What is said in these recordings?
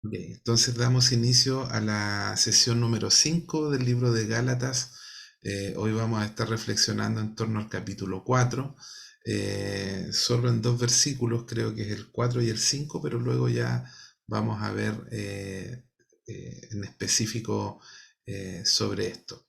Ok, entonces damos inicio a la sesión número 5 del libro de Gálatas. Hoy vamos a estar reflexionando en torno al capítulo 4, solo en dos versículos, creo que es el 4 y el 5, pero luego ya vamos a ver en específico sobre esto.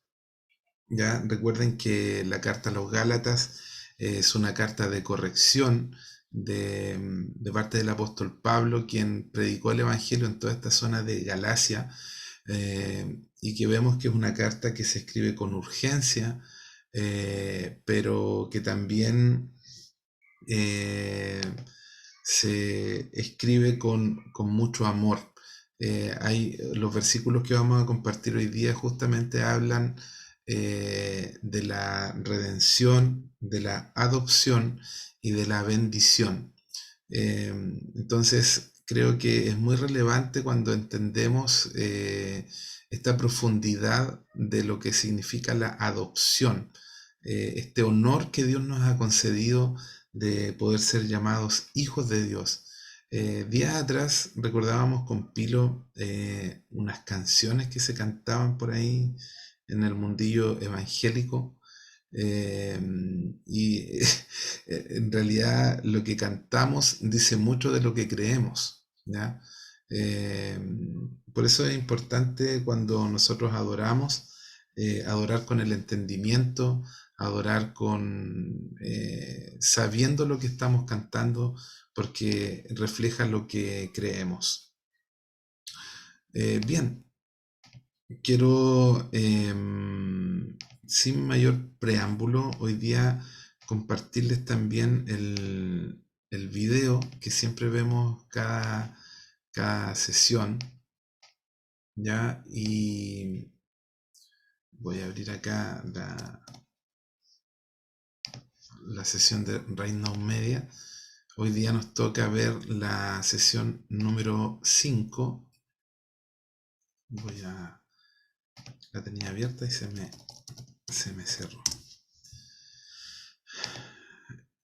Ya recuerden que la carta a los Gálatas es una carta de corrección de parte del apóstol Pablo, quien predicó el Evangelio en toda esta zona de Galacia, y que vemos que es una carta que se escribe con urgencia, pero que también se escribe con mucho amor. Los versículos que vamos a compartir hoy día justamente hablan de la redención, de la adopción y de la bendición. Entonces, creo que es muy relevante cuando entendemos esta profundidad de lo que significa la adopción, este honor que Dios nos ha concedido de poder ser llamados hijos de Dios. Días atrás recordábamos con Pilo unas canciones que se cantaban por ahí en el mundillo evangélico, y en realidad lo que cantamos dice mucho de lo que creemos, ¿ya? Eh, por eso es importante cuando nosotros adoramos, adorar con el entendimiento, adorar sabiendo lo que estamos cantando, porque refleja lo que creemos. Bien, quiero, sin mayor preámbulo, hoy día compartirles también el video que siempre vemos cada sesión, ¿ya? Y voy a abrir acá la sesión de Reino Media. Hoy día nos toca ver la sesión número 5. La tenía abierta y se me cerró.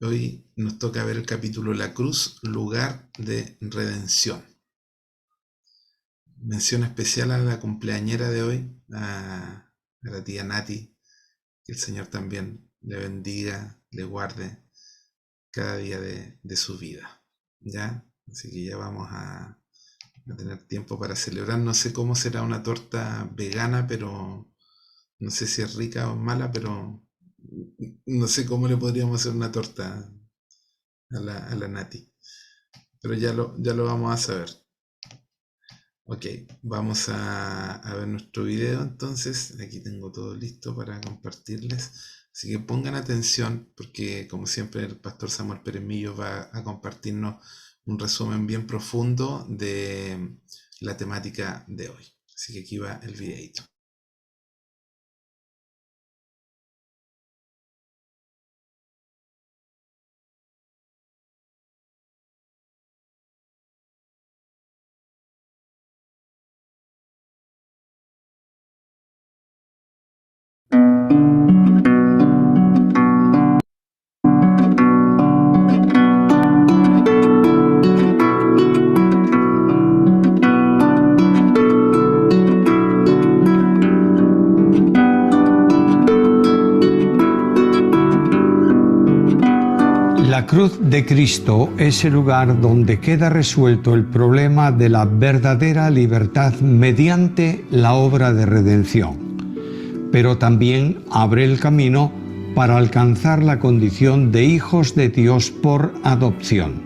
Hoy nos toca ver el capítulo La Cruz, lugar de redención. Mención especial a la cumpleañera de hoy, a la tía Nati, que el Señor también le bendiga, le guarde cada día de su vida, ¿ya? Así que ya vamos a tener tiempo para celebrar. No sé cómo será una torta vegana, pero no sé si es rica o mala, pero no sé cómo le podríamos hacer una torta a la Nati. Pero ya lo vamos a saber. Ok, vamos a ver nuestro video entonces. Aquí tengo todo listo para compartirles. Así que pongan atención porque como siempre el pastor Samuel Pérez Millo va a compartirnos un resumen bien profundo de la temática de hoy. Así que aquí va el videito. La cruz de Cristo es el lugar donde queda resuelto el problema de la verdadera libertad mediante la obra de redención, pero también abre el camino para alcanzar la condición de hijos de Dios por adopción.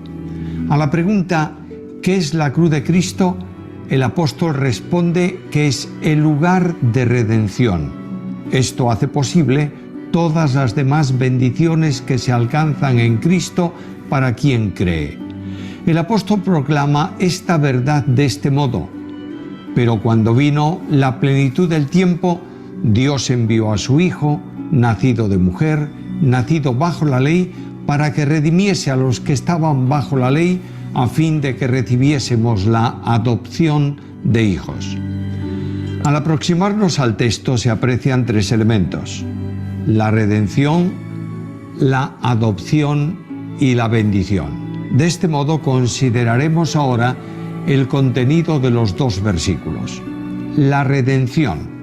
A la pregunta ¿qué es la cruz de Cristo?, el apóstol responde que es el lugar de redención. Esto hace posible todas las demás bendiciones que se alcanzan en Cristo para quien cree. El apóstol proclama esta verdad de este modo: pero cuando vino la plenitud del tiempo, Dios envió a su Hijo, nacido de mujer, nacido bajo la ley, para que redimiese a los que estaban bajo la ley, a fin de que recibiésemos la adopción de hijos. Al aproximarnos al texto se aprecian tres elementos: la redención, la adopción y la bendición. De este modo consideraremos ahora el contenido de los dos versículos. La redención.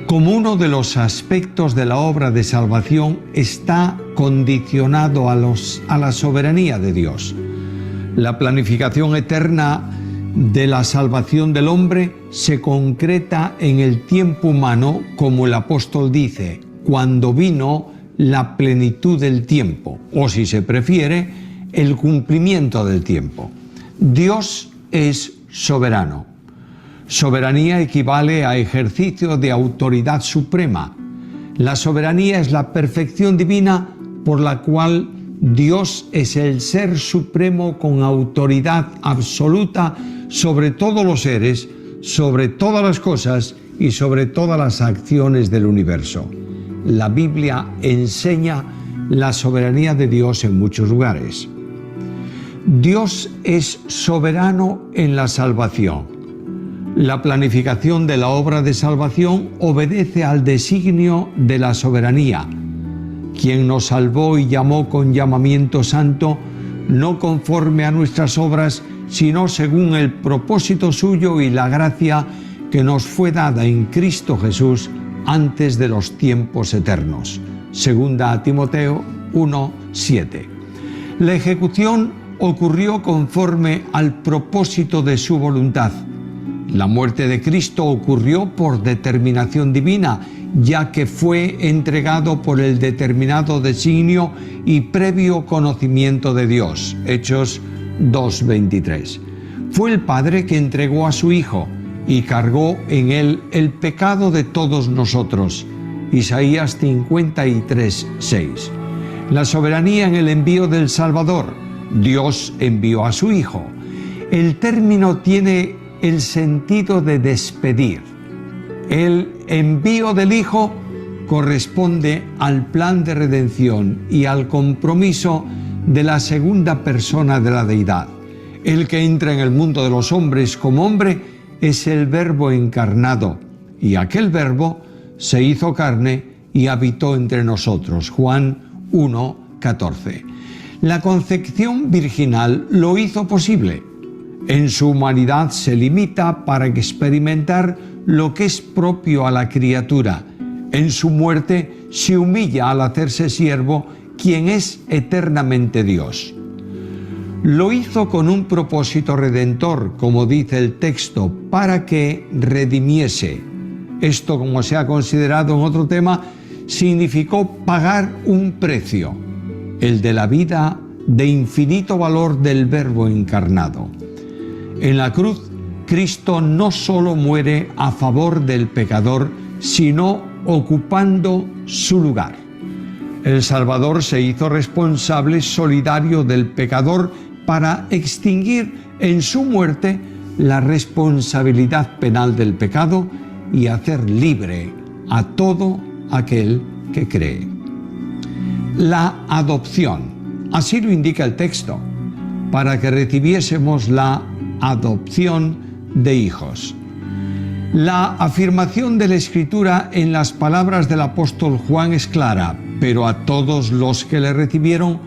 Como uno de los aspectos de la obra de salvación, está condicionado a la soberanía de Dios. La planificación eterna de la salvación del hombre se concreta en el tiempo humano, como el apóstol dice, cuando vino la plenitud del tiempo, o si se prefiere, el cumplimiento del tiempo. Dios es soberano. Soberanía equivale a ejercicio de autoridad suprema. La soberanía es la perfección divina por la cual Dios es el ser supremo con autoridad absoluta sobre todos los seres, sobre todas las cosas y sobre todas las acciones del universo. La Biblia enseña la soberanía de Dios en muchos lugares. Dios es soberano en la salvación. La planificación de la obra de salvación obedece al designio de la soberanía. Quien nos salvó y llamó con llamamiento santo, no conforme a nuestras obras, sino según el propósito suyo y la gracia que nos fue dada en Cristo Jesús antes de los tiempos eternos. Segunda a Timoteo 1:7. La ejecución ocurrió conforme al propósito de su voluntad. La muerte de Cristo ocurrió por determinación divina, ya que fue entregado por el determinado designio y previo conocimiento de Dios. Hechos 2:23. Fue el Padre que entregó a su Hijo y cargó en él el pecado de todos nosotros. Isaías 53:6. La soberanía en el envío del Salvador. Dios envió a su Hijo. El término tiene el sentido de despedir. El envío del Hijo corresponde al plan de redención y al compromiso de la segunda persona de la deidad. El que entra en el mundo de los hombres como hombre es el Verbo encarnado, y aquel Verbo se hizo carne y habitó entre nosotros. Juan 1:14. La concepción virginal lo hizo posible. En su humanidad se limita para experimentar lo que es propio a la criatura. En su muerte se humilla al hacerse siervo, quien es eternamente Dios. Lo hizo con un propósito redentor, como dice el texto, para que redimiese. Esto, como se ha considerado en otro tema, significó pagar un precio, el de la vida de infinito valor del Verbo encarnado. En la cruz, Cristo no solo muere a favor del pecador, sino ocupando su lugar. El Salvador se hizo responsable solidario del pecador para extinguir en su muerte la responsabilidad penal del pecado y hacer libre a todo aquel que cree. La adopción, así lo indica el texto, para que recibiésemos la adopción de hijos. La afirmación de la Escritura en las palabras del apóstol Juan es clara: pero a todos los que le recibieron,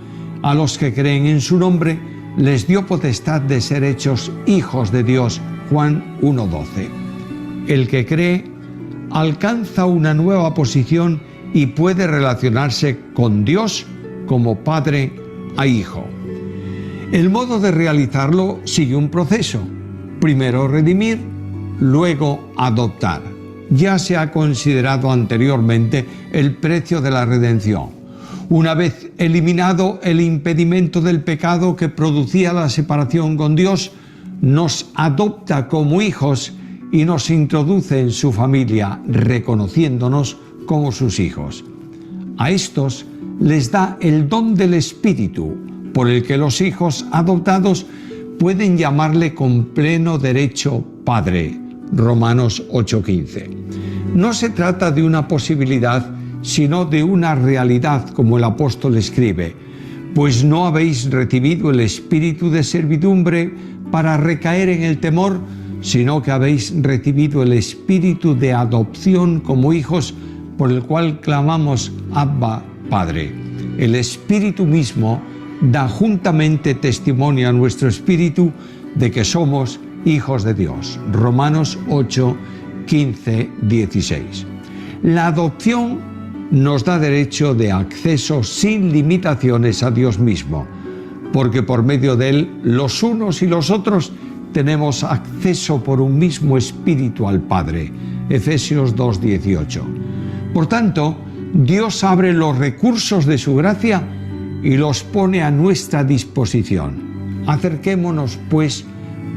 a los que creen en su nombre, les dio potestad de ser hechos hijos de Dios. Juan 1:12. El que cree alcanza una nueva posición y puede relacionarse con Dios como padre a hijo. El modo de realizarlo sigue un proceso. Primero redimir, luego adoptar. Ya se ha considerado anteriormente el precio de la redención. Una vez eliminado el impedimento del pecado que producía la separación con Dios, nos adopta como hijos y nos introduce en su familia, reconociéndonos como sus hijos. A estos les da el don del Espíritu, por el que los hijos adoptados pueden llamarle con pleno derecho Padre. Romanos 8:15. No se trata de una posibilidad, sino de una realidad, como el apóstol escribe: pues no habéis recibido el espíritu de servidumbre para recaer en el temor, sino que habéis recibido el espíritu de adopción como hijos, por el cual clamamos Abba, Padre. El Espíritu mismo da juntamente testimonio a nuestro espíritu de que somos hijos de Dios. Romanos 8, 15, 16. La adopción nos da derecho de acceso sin limitaciones a Dios mismo, porque por medio de Él los unos y los otros tenemos acceso por un mismo espíritu al Padre. Efesios 2, 18. Por tanto, Dios abre los recursos de su gracia y los pone a nuestra disposición. Acerquémonos, pues,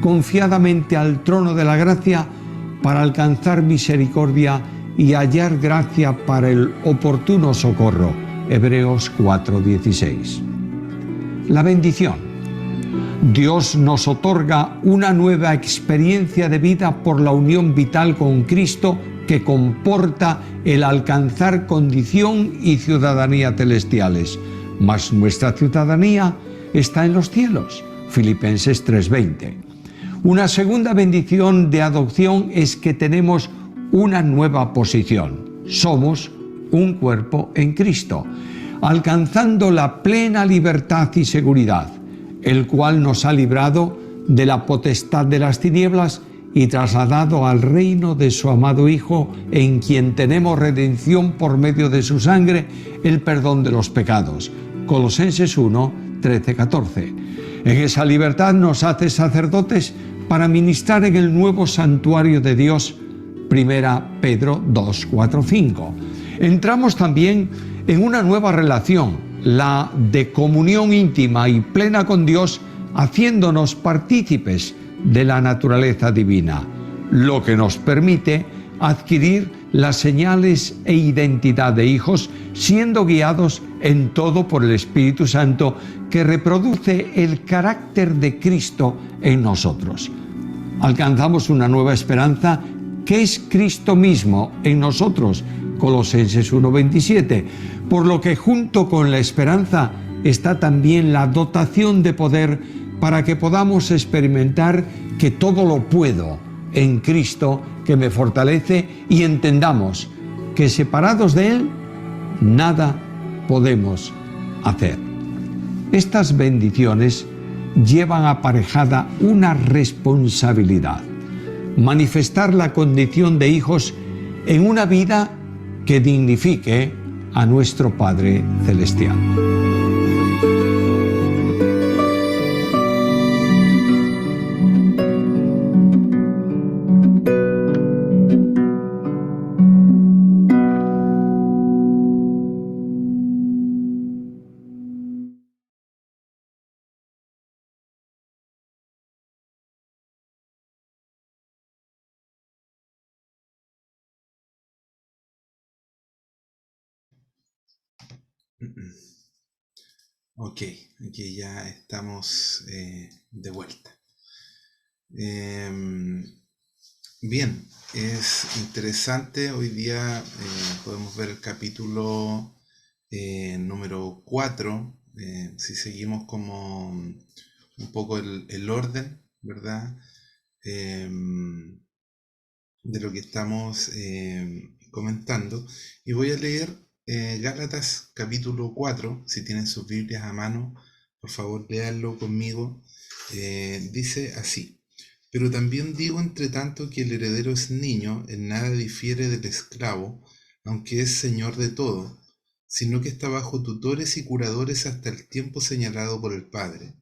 confiadamente al trono de la gracia para alcanzar misericordia y hallar gracia para el oportuno socorro. Hebreos 4:16. La bendición. Dios nos otorga una nueva experiencia de vida por la unión vital con Cristo que comporta el alcanzar condición y ciudadanía celestiales, mas nuestra ciudadanía está en los cielos. Filipenses 3:20. Una segunda bendición de adopción es que tenemos una nueva posición. Somos un cuerpo en Cristo, alcanzando la plena libertad y seguridad, el cual nos ha librado de la potestad de las tinieblas y trasladado al reino de su amado Hijo, en quien tenemos redención por medio de su sangre, el perdón de los pecados. Colosenses 1, 13, 14. En esa libertad nos hace sacerdotes para ministrar en el nuevo santuario de Dios. 1 Pedro 2, 4, 5. Entramos también en una nueva relación, la de comunión íntima y plena con Dios, haciéndonos partícipes de la naturaleza divina, lo que nos permite adquirir las señales e identidad de hijos, siendo guiados en todo por el Espíritu Santo, que reproduce el carácter de Cristo en nosotros. Alcanzamos una nueva esperanza que es Cristo mismo en nosotros, Colosenses 1:27, por lo que junto con la esperanza está también la dotación de poder para que podamos experimentar que todo lo puedo en Cristo que me fortalece, y entendamos que separados de Él nada podemos hacer. Estas bendiciones llevan aparejada una responsabilidad: manifestar la condición de hijos en una vida que dignifique a nuestro Padre Celestial. Ok, aquí ya estamos de vuelta. Bien, es interesante. Hoy día podemos ver el capítulo número 4. Si seguimos como un poco el orden, ¿verdad? De lo que estamos comentando. Y voy a leer Gálatas capítulo 4, si tienen sus Biblias a mano, por favor léanlo conmigo. Dice así: pero también digo entre tanto que el heredero es niño, en nada difiere del esclavo, aunque es señor de todo, sino que está bajo tutores y curadores hasta el tiempo señalado por el Padre.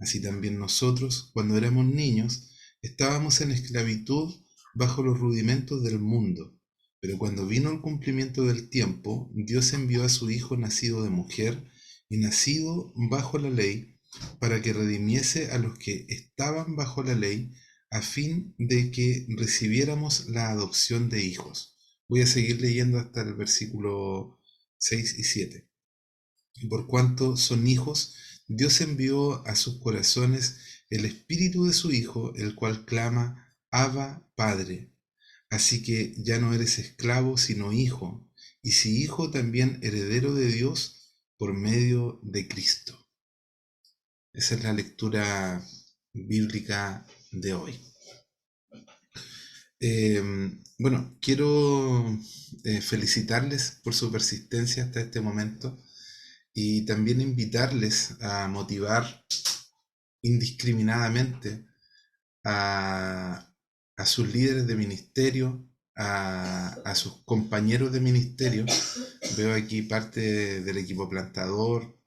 Así también nosotros, cuando éramos niños, estábamos en esclavitud bajo los rudimentos del mundo. Pero cuando vino el cumplimiento del tiempo, Dios envió a su Hijo nacido de mujer y nacido bajo la ley, para que redimiese a los que estaban bajo la ley, a fin de que recibiéramos la adopción de hijos. Voy a seguir leyendo hasta el versículo 6 y 7. Y por cuanto son hijos, Dios envió a sus corazones el espíritu de su Hijo, el cual clama: Abba, Padre. Así que ya no eres esclavo, sino hijo, y si hijo, también heredero de Dios por medio de Cristo. Esa es la lectura bíblica de hoy. Bueno, quiero felicitarles por su persistencia hasta este momento. y también invitarles a motivar indiscriminadamente a sus líderes de ministerio, a sus compañeros de ministerio. Veo aquí parte del equipo plantador,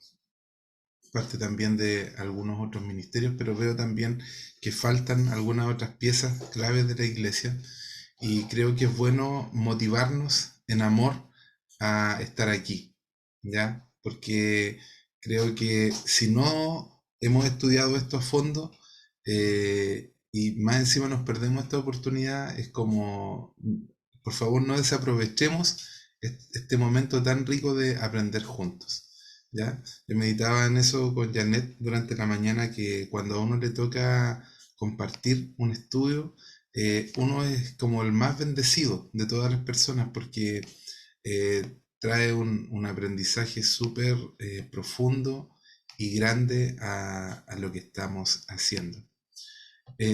parte también de algunos otros ministerios, pero veo también que faltan algunas otras piezas claves de la iglesia, y creo que es bueno motivarnos en amor a estar aquí, ¿ya? Porque creo que si no hemos estudiado esto a fondo, y más encima nos perdemos esta oportunidad, es como, por favor, no desaprovechemos este momento tan rico de aprender juntos, ¿ya? Yo meditaba en eso con Janet durante la mañana, que cuando a uno le toca compartir un estudio, uno es como el más bendecido de todas las personas, porque trae un aprendizaje súper profundo y grande a lo que estamos haciendo.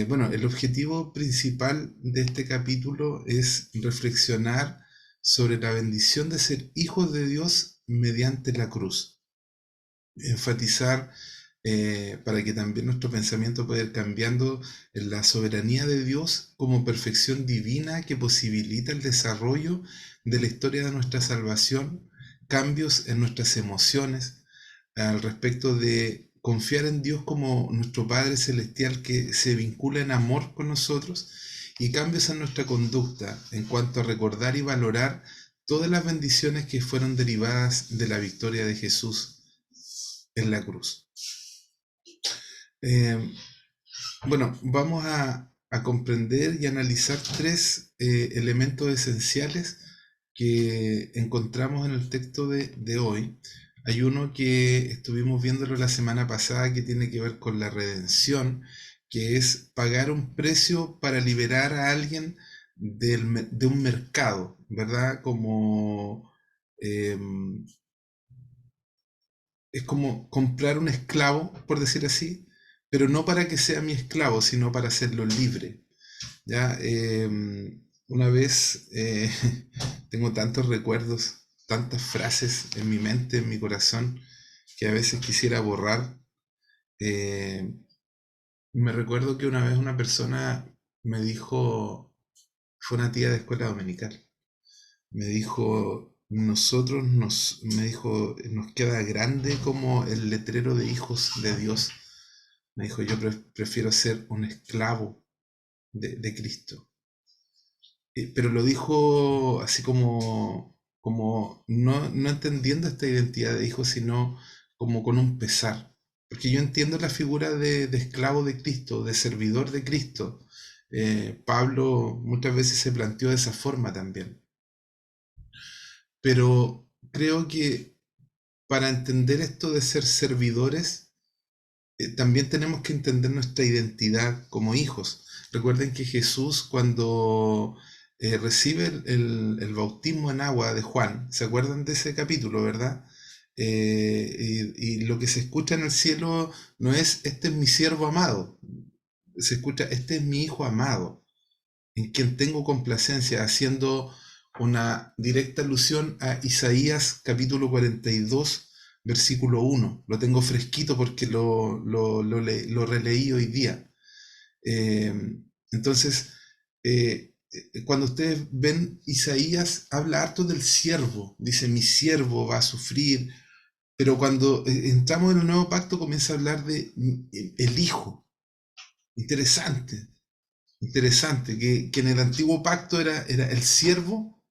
Bueno, el objetivo principal de este capítulo es reflexionar sobre la bendición de ser hijos de Dios mediante la cruz. Enfatizar, para que también nuestro pensamiento pueda ir cambiando, en la soberanía de Dios como perfección divina que posibilita el desarrollo de la historia de nuestra salvación, cambios en nuestras emociones, al respecto de confiar en Dios como nuestro Padre Celestial que se vincula en amor con nosotros, y cambios en nuestra conducta en cuanto a recordar y valorar todas las bendiciones que fueron derivadas de la victoria de Jesús en la cruz. Bueno, vamos a comprender y analizar tres elementos esenciales que encontramos en el texto de hoy. Hay uno que estuvimos viéndolo la semana pasada, que tiene que ver con la redención, que es pagar un precio para liberar a alguien de un mercado, ¿verdad? Es como comprar un esclavo, por decir así, pero no para que sea mi esclavo, sino para hacerlo libre. ¿Ya? Una vez, tengo tantos recuerdos, tantas frases en mi mente, en mi corazón, que a veces quisiera borrar. Eh, Me recuerdo que una vez una persona me dijo, fue una tía de escuela dominical, me dijo, me dijo, nos queda grande como el letrero de hijos de Dios. Me dijo, yo prefiero ser un esclavo de Cristo. Pero lo dijo así como no entendiendo esta identidad de hijo, sino como con un pesar. Porque yo entiendo la figura de esclavo de Cristo, de servidor de Cristo. Pablo muchas veces se planteó de esa forma también. Pero creo que para entender esto de ser servidores, también tenemos que entender nuestra identidad como hijos. Recuerden que Jesús, cuando recibe el bautismo en agua de Juan, ¿se acuerdan de ese capítulo, verdad? Y lo que se escucha en el cielo no es, este es mi siervo amado, se escucha, este es mi hijo amado, en quien tengo complacencia, haciendo una directa alusión a Isaías capítulo 42, versículo 1. Lo tengo fresquito porque lo releí hoy día. Eh, entonces, cuando ustedes ven Isaías, habla harto del siervo, dice mi siervo va a sufrir, pero cuando entramos en el nuevo pacto comienza a hablar de el hijo. Interesante. Interesante, que en el antiguo pacto era el siervo,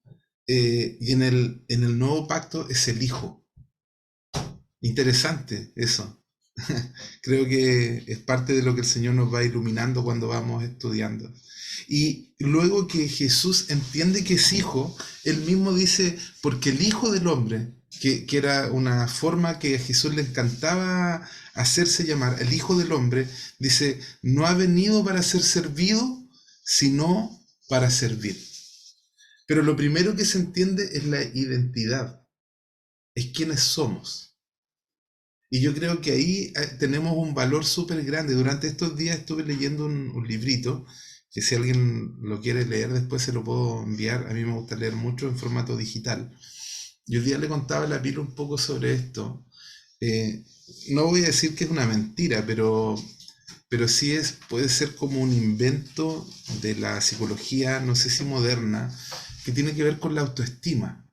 y en el nuevo pacto es el hijo. Interesante eso. Creo que es parte de lo que el Señor nos va iluminando cuando vamos estudiando. Y luego que Jesús entiende que es hijo, él mismo dice, porque el Hijo del Hombre, que era una forma que a Jesús le encantaba hacerse llamar, el Hijo del Hombre, dice, no ha venido para ser servido, sino para servir. Pero lo primero que se entiende es la identidad, es quiénes somos. Y yo creo que ahí tenemos un valor súper grande. Durante estos días estuve leyendo un librito, que si alguien lo quiere leer después se lo puedo enviar. A mí me gusta leer mucho en formato digital. Y hoy día le contaba a la Pila un poco sobre esto. Eh, no voy a decir que es una mentira, pero sí puede ser como un invento de la psicología, no sé si moderna, que tiene que ver con la autoestima.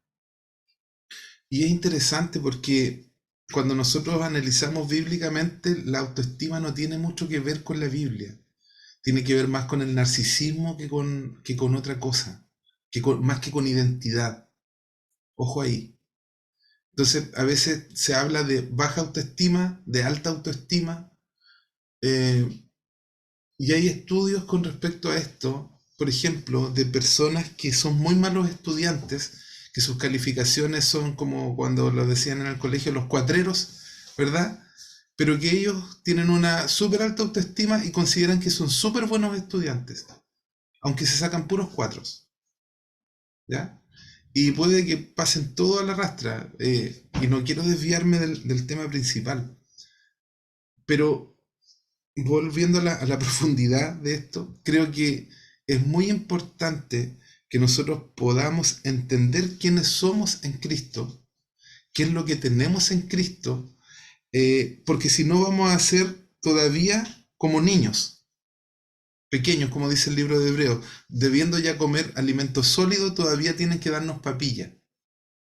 Y es interesante porque cuando nosotros analizamos bíblicamente, la autoestima no tiene mucho que ver con la Biblia. Tiene que ver más con el narcisismo que con otra cosa, más que con identidad. Ojo ahí. Entonces, a veces se habla de baja autoestima, de alta autoestima, eh, y hay estudios con respecto a esto, por ejemplo, de personas que son muy malos estudiantes, que sus calificaciones son como cuando lo decían en el colegio, los cuatreros, ¿verdad? Pero que ellos tienen una súper alta autoestima y consideran que son súper buenos estudiantes, aunque se sacan puros cuatros, ¿ya? Y puede que pasen todo a la rastra, y no quiero desviarme del tema principal, pero volviendo a la profundidad de esto, creo que es muy importante que nosotros podamos entender quiénes somos en Cristo, qué es lo que tenemos en Cristo, porque si no vamos a ser todavía como niños, pequeños, como dice el libro de Hebreos, debiendo ya comer alimento sólido, todavía tienen que darnos papilla,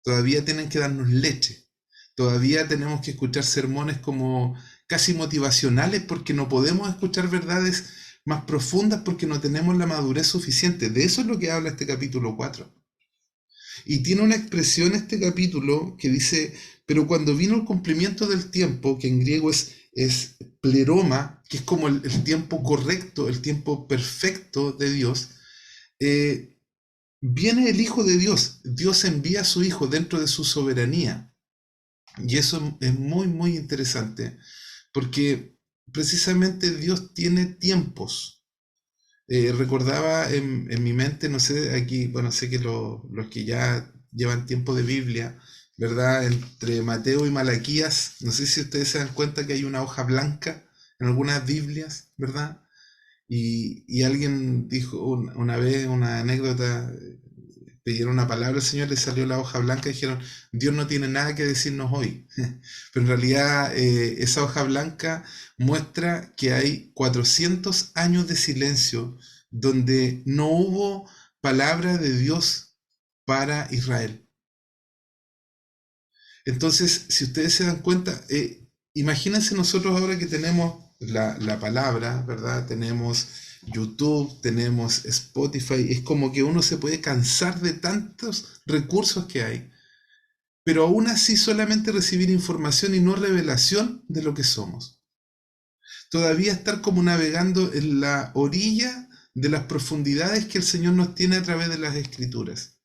todavía tienen que darnos leche, todavía tenemos que escuchar sermones como casi motivacionales porque no podemos escuchar verdades más profundas porque no tenemos la madurez suficiente. De eso es lo que habla este capítulo 4. Y tiene una expresión este capítulo que dice, pero cuando vino el cumplimiento del tiempo, que en griego es pleroma, que es como el tiempo correcto, el tiempo perfecto de Dios, eh, viene el Hijo de Dios. Dios envía a su Hijo dentro de su soberanía. Y eso es muy, muy interesante, porque precisamente Dios tiene tiempos. Recordaba en mi mente, no sé, aquí, bueno, sé que los que ya llevan tiempo de Biblia, ¿verdad? Entre Mateo y Malaquías, no sé si ustedes se dan cuenta que hay una hoja blanca en algunas Biblias, ¿verdad? Y alguien dijo una vez una anécdota, pidieron una palabra al Señor, le salió la hoja blanca y dijeron, Dios no tiene nada que decirnos hoy. Pero en realidad esa hoja blanca muestra que hay 400 años de silencio donde no hubo palabra de Dios para Israel. Entonces, si ustedes se dan cuenta, imagínense nosotros ahora que tenemos la palabra, ¿verdad? Tenemos YouTube, tenemos Spotify, es como que uno se puede cansar de tantos recursos que hay, pero aún así solamente recibir información y no revelación de lo que somos. Todavía estar como navegando en la orilla de las profundidades que el Señor nos tiene a través de las Escrituras.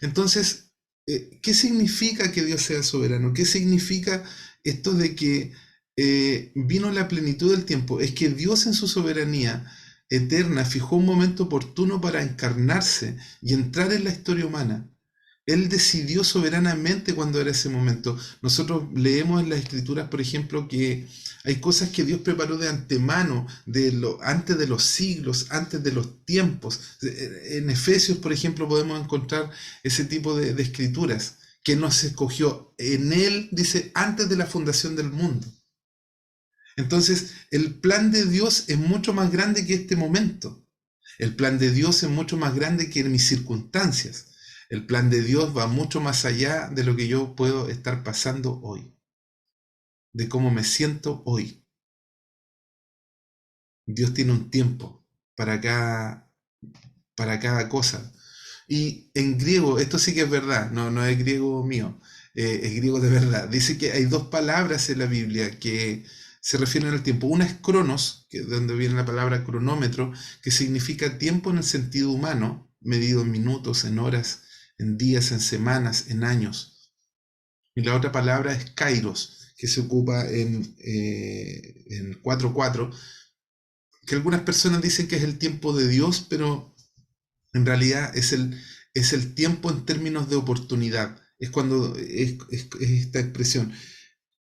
Entonces, ¿qué significa que Dios sea soberano? ¿Qué significa esto de que vino la plenitud del tiempo? Es que Dios en su soberanía eterna fijó un momento oportuno para encarnarse y entrar en la historia humana. Él decidió soberanamente cuándo era ese momento. Nosotros leemos en las Escrituras, por ejemplo, que hay cosas que Dios preparó de antemano, antes de los siglos, antes de los tiempos. En Efesios, por ejemplo, podemos encontrar ese tipo de escrituras, que nos escogió en Él, dice, antes de la fundación del mundo. Entonces, el plan de Dios es mucho más grande que este momento. El plan de Dios es mucho más grande que mis circunstancias. El plan de Dios va mucho más allá de lo que yo puedo estar pasando hoy, de cómo me siento hoy. Dios tiene un tiempo para cada cosa. Y en griego, esto sí que es verdad, no es griego mío, es griego de verdad. Dice que hay dos palabras en la Biblia que se refieren al tiempo. Una es cronos, que es de donde viene la palabra cronómetro, que significa tiempo en el sentido humano, medido en minutos, en horas, en días, en semanas, en años. Y la otra palabra es kairos, que se ocupa en 4:4, que algunas personas dicen que es el tiempo de Dios, pero en realidad es el tiempo en términos de oportunidad. Es cuando es esta expresión.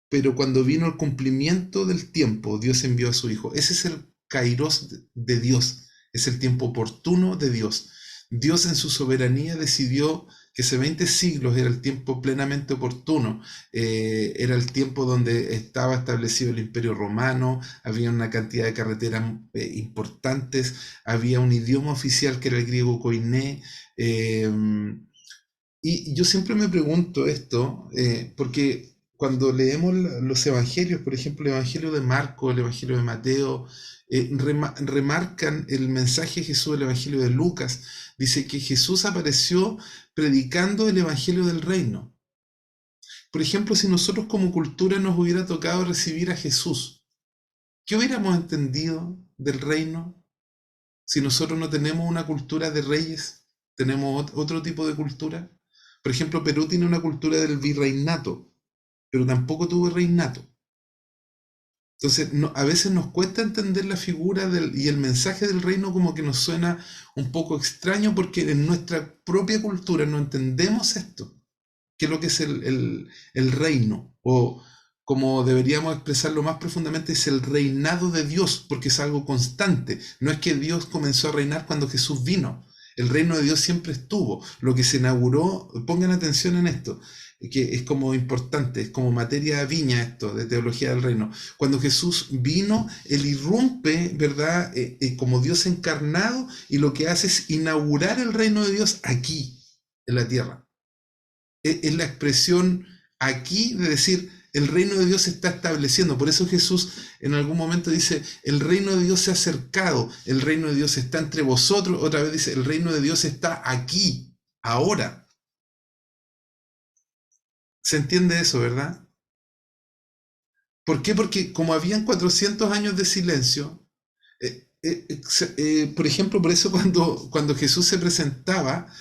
Pero cuando vino el cumplimiento del tiempo, Dios envió a su Hijo. Ese es el kairos de Dios. Es el tiempo oportuno de Dios. Dios en su soberanía decidió que ese 20 siglos era el tiempo plenamente oportuno, era el tiempo donde estaba establecido el Imperio Romano, había una cantidad de carreteras importantes, había un idioma oficial que era el griego koiné, y yo siempre me pregunto esto, porque cuando leemos los evangelios, por ejemplo, el evangelio de Marco, el evangelio de Mateo, remarcan el mensaje de Jesús, el evangelio de Lucas, dice que Jesús apareció predicando el evangelio del reino. Por ejemplo, si nosotros como cultura nos hubiera tocado recibir a Jesús, ¿qué hubiéramos entendido del reino? Si nosotros no tenemos una cultura de reyes, tenemos otro tipo de cultura. Por ejemplo, Perú tiene una cultura del virreinato, pero tampoco tuvo reinato. Entonces, a veces nos cuesta entender la figura y el mensaje del reino, como que nos suena un poco extraño porque en nuestra propia cultura no entendemos esto. ¿Qué es lo que es el reino? O como deberíamos expresarlo más profundamente, es el reinado de Dios, porque es algo constante. No es que Dios comenzó a reinar cuando Jesús vino. El reino de Dios siempre estuvo. Lo que se inauguró, pongan atención en esto, que es como importante, es como materia viña esto, de teología del reino. Cuando Jesús vino, Él irrumpe, ¿verdad? Como Dios encarnado, y lo que hace es inaugurar el reino de Dios aquí, en la tierra. Es la expresión aquí de decir, el reino de Dios se está estableciendo. Por eso Jesús en algún momento dice, el reino de Dios se ha acercado, el reino de Dios está entre vosotros. Otra vez dice, el reino de Dios está aquí, ahora. ¿Se entiende eso, verdad? ¿Por qué? Porque como habían 400 años de silencio, por ejemplo, por eso cuando Jesús se presentaba,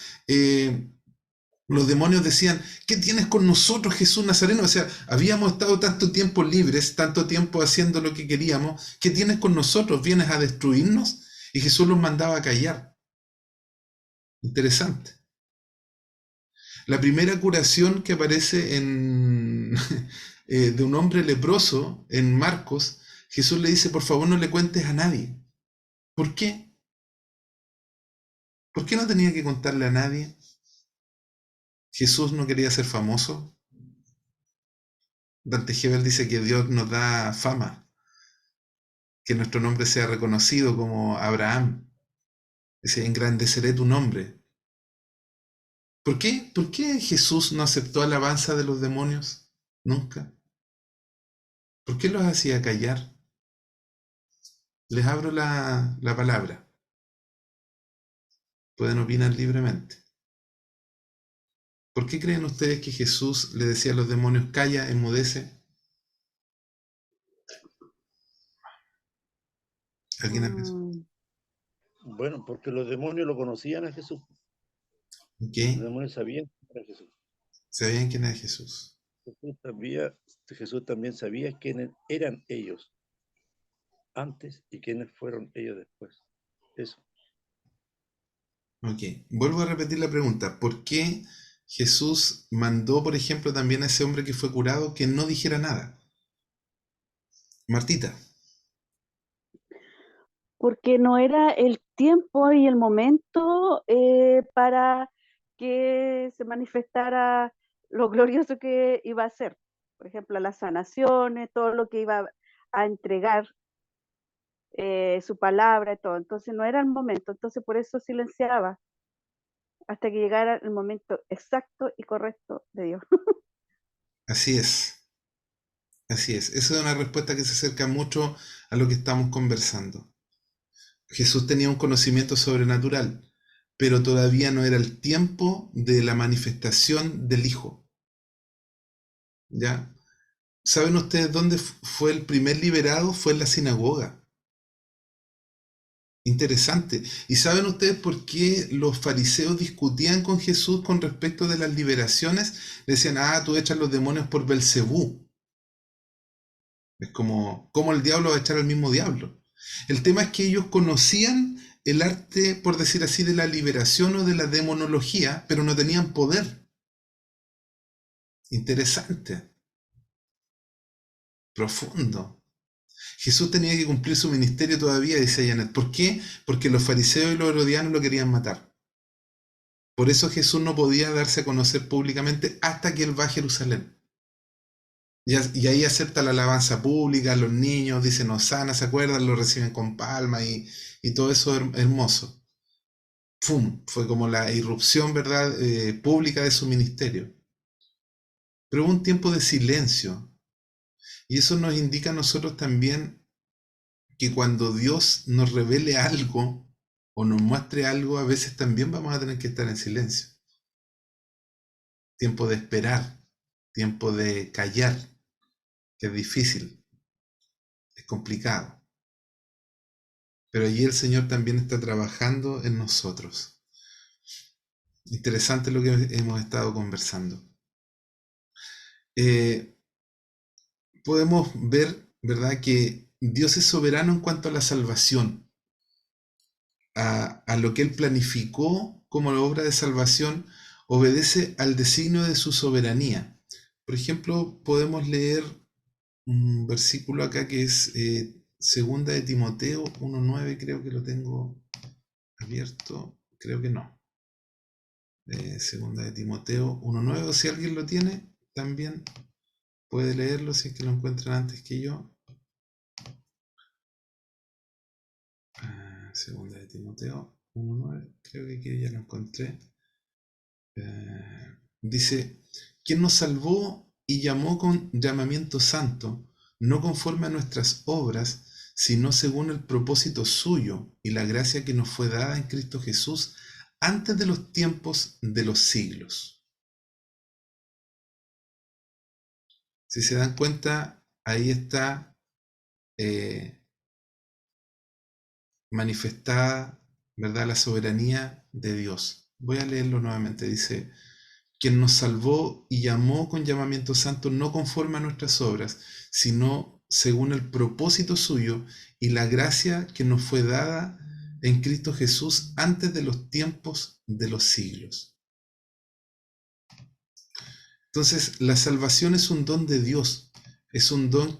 los demonios decían, ¿qué tienes con nosotros, Jesús Nazareno? O sea, habíamos estado tanto tiempo libres, tanto tiempo haciendo lo que queríamos, ¿qué tienes con nosotros? ¿Vienes a destruirnos? Y Jesús los mandaba a callar. Interesante. La primera curación que aparece de un hombre leproso en Marcos, Jesús le dice, por favor no le cuentes a nadie. ¿Por qué? ¿Por qué no tenía que contarle a nadie? ¿Jesús no quería ser famoso? Dante Gebel dice que Dios nos da fama, que nuestro nombre sea reconocido como Abraham. Dice, engrandeceré tu nombre. ¿Por qué? ¿Por qué Jesús no aceptó alabanza de los demonios? Nunca. ¿Por qué los hacía callar? Les abro la palabra. Pueden opinar libremente. ¿Por qué creen ustedes que Jesús le decía a los demonios, calla, enmudece? ¿Alguien ha pensado? Bueno, porque los demonios lo conocían a Jesús. Los ¿Qué? demonios sabían quién era Jesús. ¿Sabían quién era Jesús? Jesús también sabía quiénes eran ellos antes y quiénes fueron ellos después. Eso. Ok, vuelvo a repetir la pregunta. ¿Por qué Jesús mandó, por ejemplo, también a ese hombre que fue curado que no dijera nada? Martita. Porque no era el tiempo y el momento para que se manifestara lo glorioso que iba a ser. Por ejemplo, las sanaciones, todo lo que iba a entregar, su palabra y todo. Entonces no era el momento, entonces por eso silenciaba hasta que llegara el momento exacto y correcto de Dios. Así es. Así es. Esa es una respuesta que se acerca mucho a lo que estamos conversando. Jesús tenía un conocimiento sobrenatural, pero todavía no era el tiempo de la manifestación del Hijo. ¿Ya? ¿Saben ustedes dónde fue el primer liberado? Fue en la sinagoga. Interesante. ¿Y saben ustedes por qué los fariseos discutían con Jesús con respecto de las liberaciones? Le decían, tú echas los demonios por Belcebú. Es como, ¿cómo el diablo va a echar al mismo diablo? El tema es que ellos conocían el arte, por decir así, de la liberación o de la demonología, pero no tenían poder. Interesante. Profundo. Jesús tenía que cumplir su ministerio todavía, dice Janet. ¿Por qué? Porque los fariseos y los herodianos lo querían matar. Por eso Jesús no podía darse a conocer públicamente hasta que Él va a Jerusalén. Y ahí acepta la alabanza pública, los niños dicen Hosana, ¿se acuerdan? Lo reciben con palmas y todo eso hermoso. ¡Pum! Fue como la irrupción, ¿verdad?, pública de su ministerio. Pero hubo un tiempo de silencio. Y eso nos indica a nosotros también que cuando Dios nos revele algo o nos muestre algo, a veces también vamos a tener que estar en silencio. Tiempo de esperar, tiempo de callar, que es difícil, es complicado. Pero allí el Señor también está trabajando en nosotros. Interesante lo que hemos estado conversando. Podemos ver, ¿verdad?, que Dios es soberano en cuanto a la salvación, a lo que Él planificó como la obra de salvación, obedece al designio de su soberanía. Por ejemplo, podemos leer un versículo acá que es Segunda de Timoteo 1:9, creo que lo tengo abierto, creo que no. Segunda de Timoteo 1:9, o si alguien lo tiene, también puede leerlo si es que lo encuentran antes que yo. Segunda de Timoteo 1:9, creo que aquí ya lo encontré. Dice, quien nos salvó y llamó con llamamiento santo, no conforme a nuestras obras, sino según el propósito suyo y la gracia que nos fue dada en Cristo Jesús antes de los tiempos de los siglos. Si se dan cuenta, ahí está manifestada, ¿verdad?, la soberanía de Dios. Voy a leerlo nuevamente. Dice, quien nos salvó y llamó con llamamiento santo no conforme a nuestras obras, sino según el propósito suyo y la gracia que nos fue dada en Cristo Jesús antes de los tiempos de los siglos. Entonces, la salvación es un don de Dios, es un don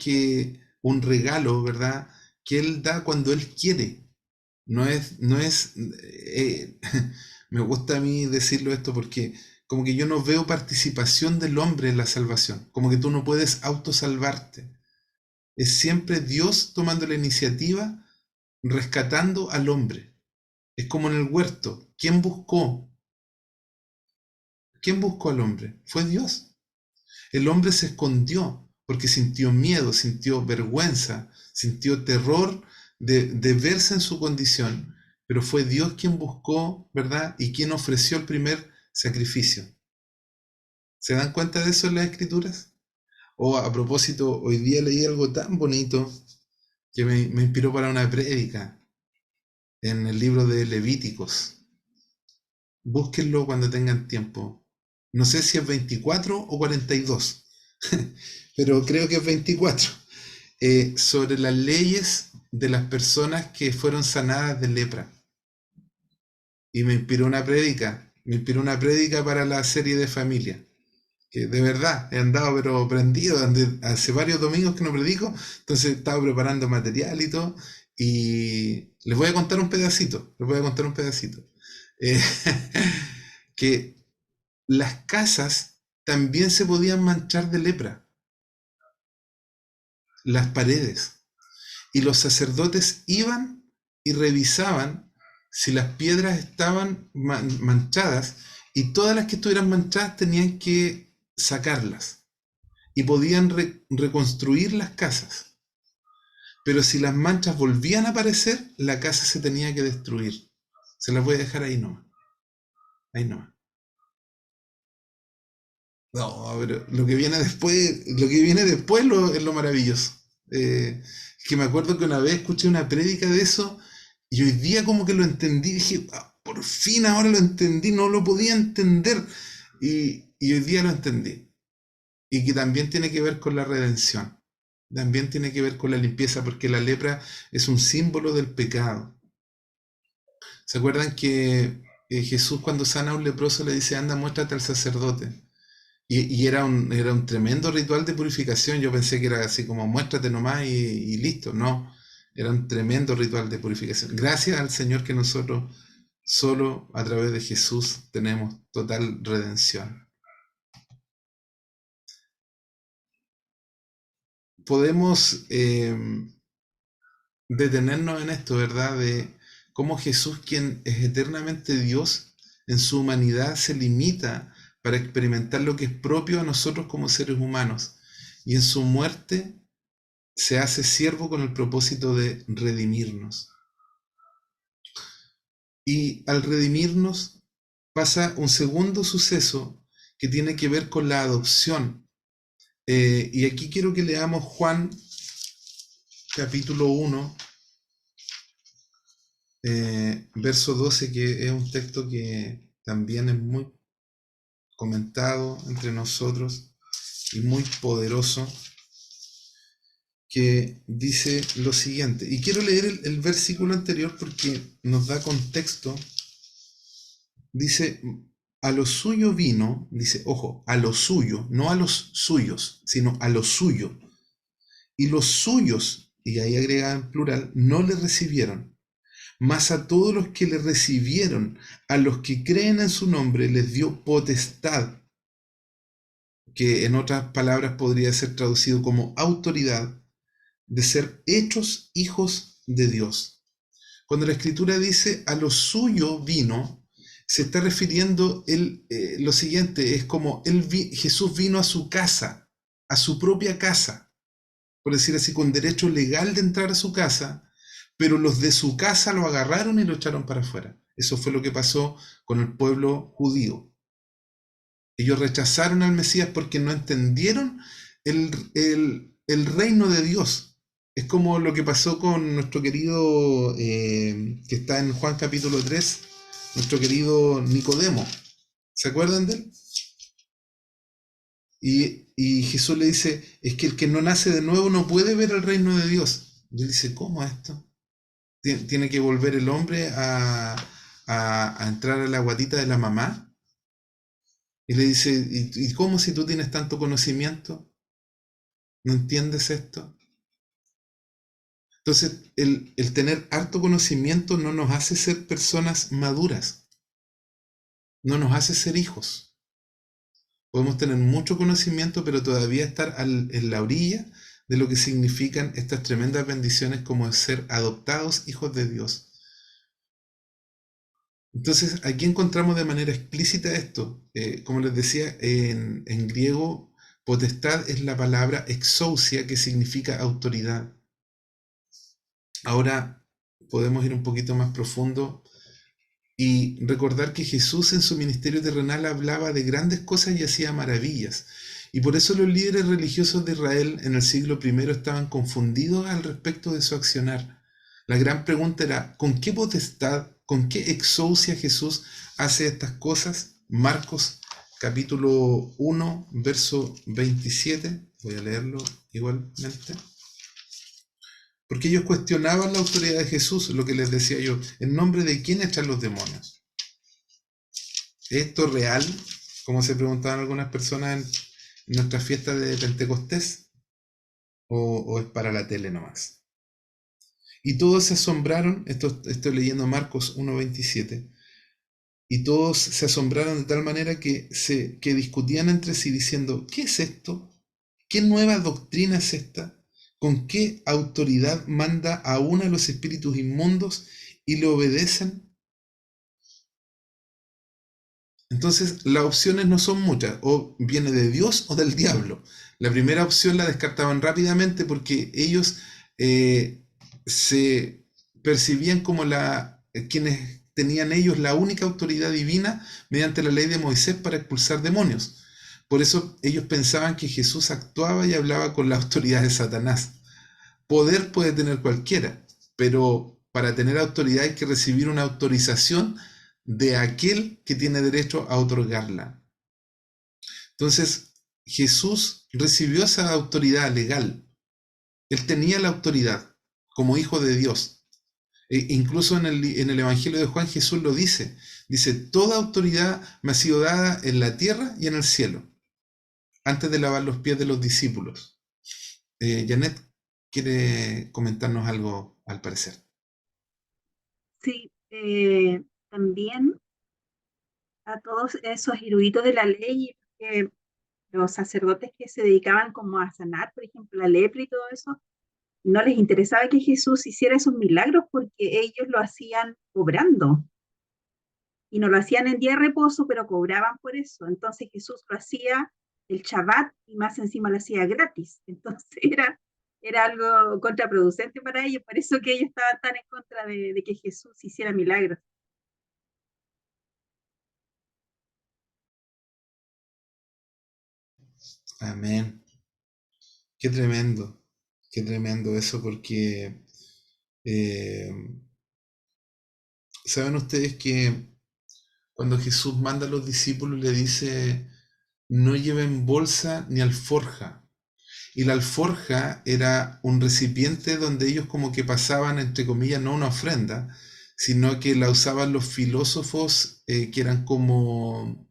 un regalo, ¿verdad?, que Él da cuando Él quiere. No es me gusta a mí decirlo esto porque como que yo no veo participación del hombre en la salvación, como que tú no puedes autosalvarte. Es siempre Dios tomando la iniciativa, rescatando al hombre. Es como en el huerto. ¿Quién buscó al hombre? Fue Dios. El hombre se escondió porque sintió miedo, sintió vergüenza, sintió terror de verse en su condición, pero fue Dios quien buscó, ¿verdad?, y quien ofreció el primer sacrificio. ¿Se dan cuenta de eso en las Escrituras? A propósito, hoy día leí algo tan bonito que me inspiró para una prédica en el libro de Levíticos. Búsquenlo cuando tengan tiempo. No sé si es 24 o 42, pero creo que es 24. Sobre las leyes de las personas que fueron sanadas de lepra. Y me inspiró una prédica para la serie de familia. Que de verdad he andado pero prendido, hace varios domingos que no predico, entonces estaba preparando material y todo, y les voy a contar un pedacito, que las casas también se podían manchar de lepra, las paredes, y los sacerdotes iban y revisaban si las piedras estaban manchadas, y todas las que estuvieran manchadas tenían que sacarlas y podían reconstruir las casas, pero si las manchas volvían a aparecer, la casa se tenía que destruir. Se las voy a dejar ahí nomás. No, pero lo que viene después es lo maravilloso. Que me acuerdo que una vez escuché una prédica de eso y hoy día como que lo entendí, dije, por fin ahora lo entendí, no lo podía entender. Y hoy día lo entendí. Y que también tiene que ver con la redención. También tiene que ver con la limpieza, porque la lepra es un símbolo del pecado. ¿Se acuerdan que Jesús cuando sana a un leproso le dice, anda, muéstrate al sacerdote? Y era un tremendo ritual de purificación. Yo pensé que era así como, muéstrate nomás y listo. No, era un tremendo ritual de purificación. Gracias al Señor que nosotros Solo a través de Jesús tenemos total redención. Podemos detenernos en esto, ¿verdad? De cómo Jesús, quien es eternamente Dios, en su humanidad se limita para experimentar lo que es propio a nosotros como seres humanos. Y en su muerte se hace siervo con el propósito de redimirnos. Y al redimirnos pasa un segundo suceso que tiene que ver con la adopción. Y aquí quiero que leamos Juan capítulo 1, verso 12, que es un texto que también es muy comentado entre nosotros y muy poderoso, que dice lo siguiente. Y quiero leer el versículo anterior porque nos da contexto. Dice, a lo suyo vino, dice, ojo, a lo suyo, no a los suyos, sino a lo suyo. Y los suyos, y ahí agrega en plural, no le recibieron. Mas a todos los que le recibieron, a los que creen en su nombre, les dio potestad, que en otras palabras podría ser traducido como autoridad, de ser hechos hijos de Dios. Cuando la Escritura dice a lo suyo vino, se está refiriendo lo siguiente, es como Jesús vino a su casa, a su propia casa, por decir así, con derecho legal de entrar a su casa, pero los de su casa lo agarraron y lo echaron para afuera. Eso fue lo que pasó con el pueblo judío. Ellos rechazaron al Mesías porque no entendieron el reino de Dios. Es como lo que pasó con nuestro querido, que está en Juan capítulo 3, nuestro querido Nicodemo. ¿Se acuerdan de él? Y Jesús le dice, es que el que no nace de nuevo no puede ver el reino de Dios. Y él dice, ¿cómo esto? ¿Tiene que volver el hombre a entrar a la guatita de la mamá? Y le dice, ¿y cómo si tú tienes tanto conocimiento? ¿No entiendes esto? Entonces, el tener harto conocimiento no nos hace ser personas maduras, no nos hace ser hijos. Podemos tener mucho conocimiento, pero todavía estar en la orilla de lo que significan estas tremendas bendiciones como ser adoptados hijos de Dios. Entonces, aquí encontramos de manera explícita esto. Como les decía, en griego, potestad es la palabra exousia, que significa autoridad. Ahora podemos ir un poquito más profundo y recordar que Jesús en su ministerio terrenal hablaba de grandes cosas y hacía maravillas. Y por eso los líderes religiosos de Israel en el siglo I estaban confundidos al respecto de su accionar. La gran pregunta era, ¿con qué potestad, con qué exousia Jesús hace estas cosas? Marcos capítulo 1, verso 27. Voy a leerlo igualmente. Porque ellos cuestionaban la autoridad de Jesús, lo que les decía yo, ¿en nombre de quién echan los demonios? ¿Es esto real? Como se preguntaban algunas personas en nuestras fiestas de Pentecostés, o es para la tele nomás. Y todos se asombraron, estoy leyendo Marcos 1:27, y todos se asombraron de tal manera que discutían entre sí diciendo, ¿qué es esto? ¿Qué nueva doctrina es esta? ¿Con qué autoridad manda aún a los espíritus inmundos y le obedecen? Entonces, las opciones no son muchas, o viene de Dios o del diablo. La primera opción la descartaban rápidamente porque ellos se percibían como quienes tenían ellos la única autoridad divina mediante la ley de Moisés para expulsar demonios. Por eso ellos pensaban que Jesús actuaba y hablaba con la autoridad de Satanás. Poder puede tener cualquiera, pero para tener autoridad hay que recibir una autorización de aquel que tiene derecho a otorgarla. Entonces, Jesús recibió esa autoridad legal. Él tenía la autoridad como hijo de Dios. Incluso en el Evangelio de Juan Jesús lo dice. Dice, toda autoridad me ha sido dada en la tierra y en el cielo. Antes de lavar los pies de los discípulos. Janet quiere comentarnos algo al parecer. Sí, también a todos esos eruditos de la ley, los sacerdotes que se dedicaban como a sanar, por ejemplo, la lepra y todo eso, no les interesaba que Jesús hiciera esos milagros porque ellos lo hacían cobrando. Y no lo hacían en día de reposo, pero cobraban por eso. Entonces Jesús lo hacía el Shabbat y más encima lo hacía gratis. Entonces era algo contraproducente para ellos, por eso que ellos estaban tan en contra de que Jesús hiciera milagros. Amén. Qué tremendo eso, porque saben ustedes que cuando Jesús manda a los discípulos le dice, no lleven bolsa ni alforja. Y la alforja era un recipiente donde ellos como que pasaban, entre comillas, no una ofrenda, sino que la usaban los filósofos que eran como,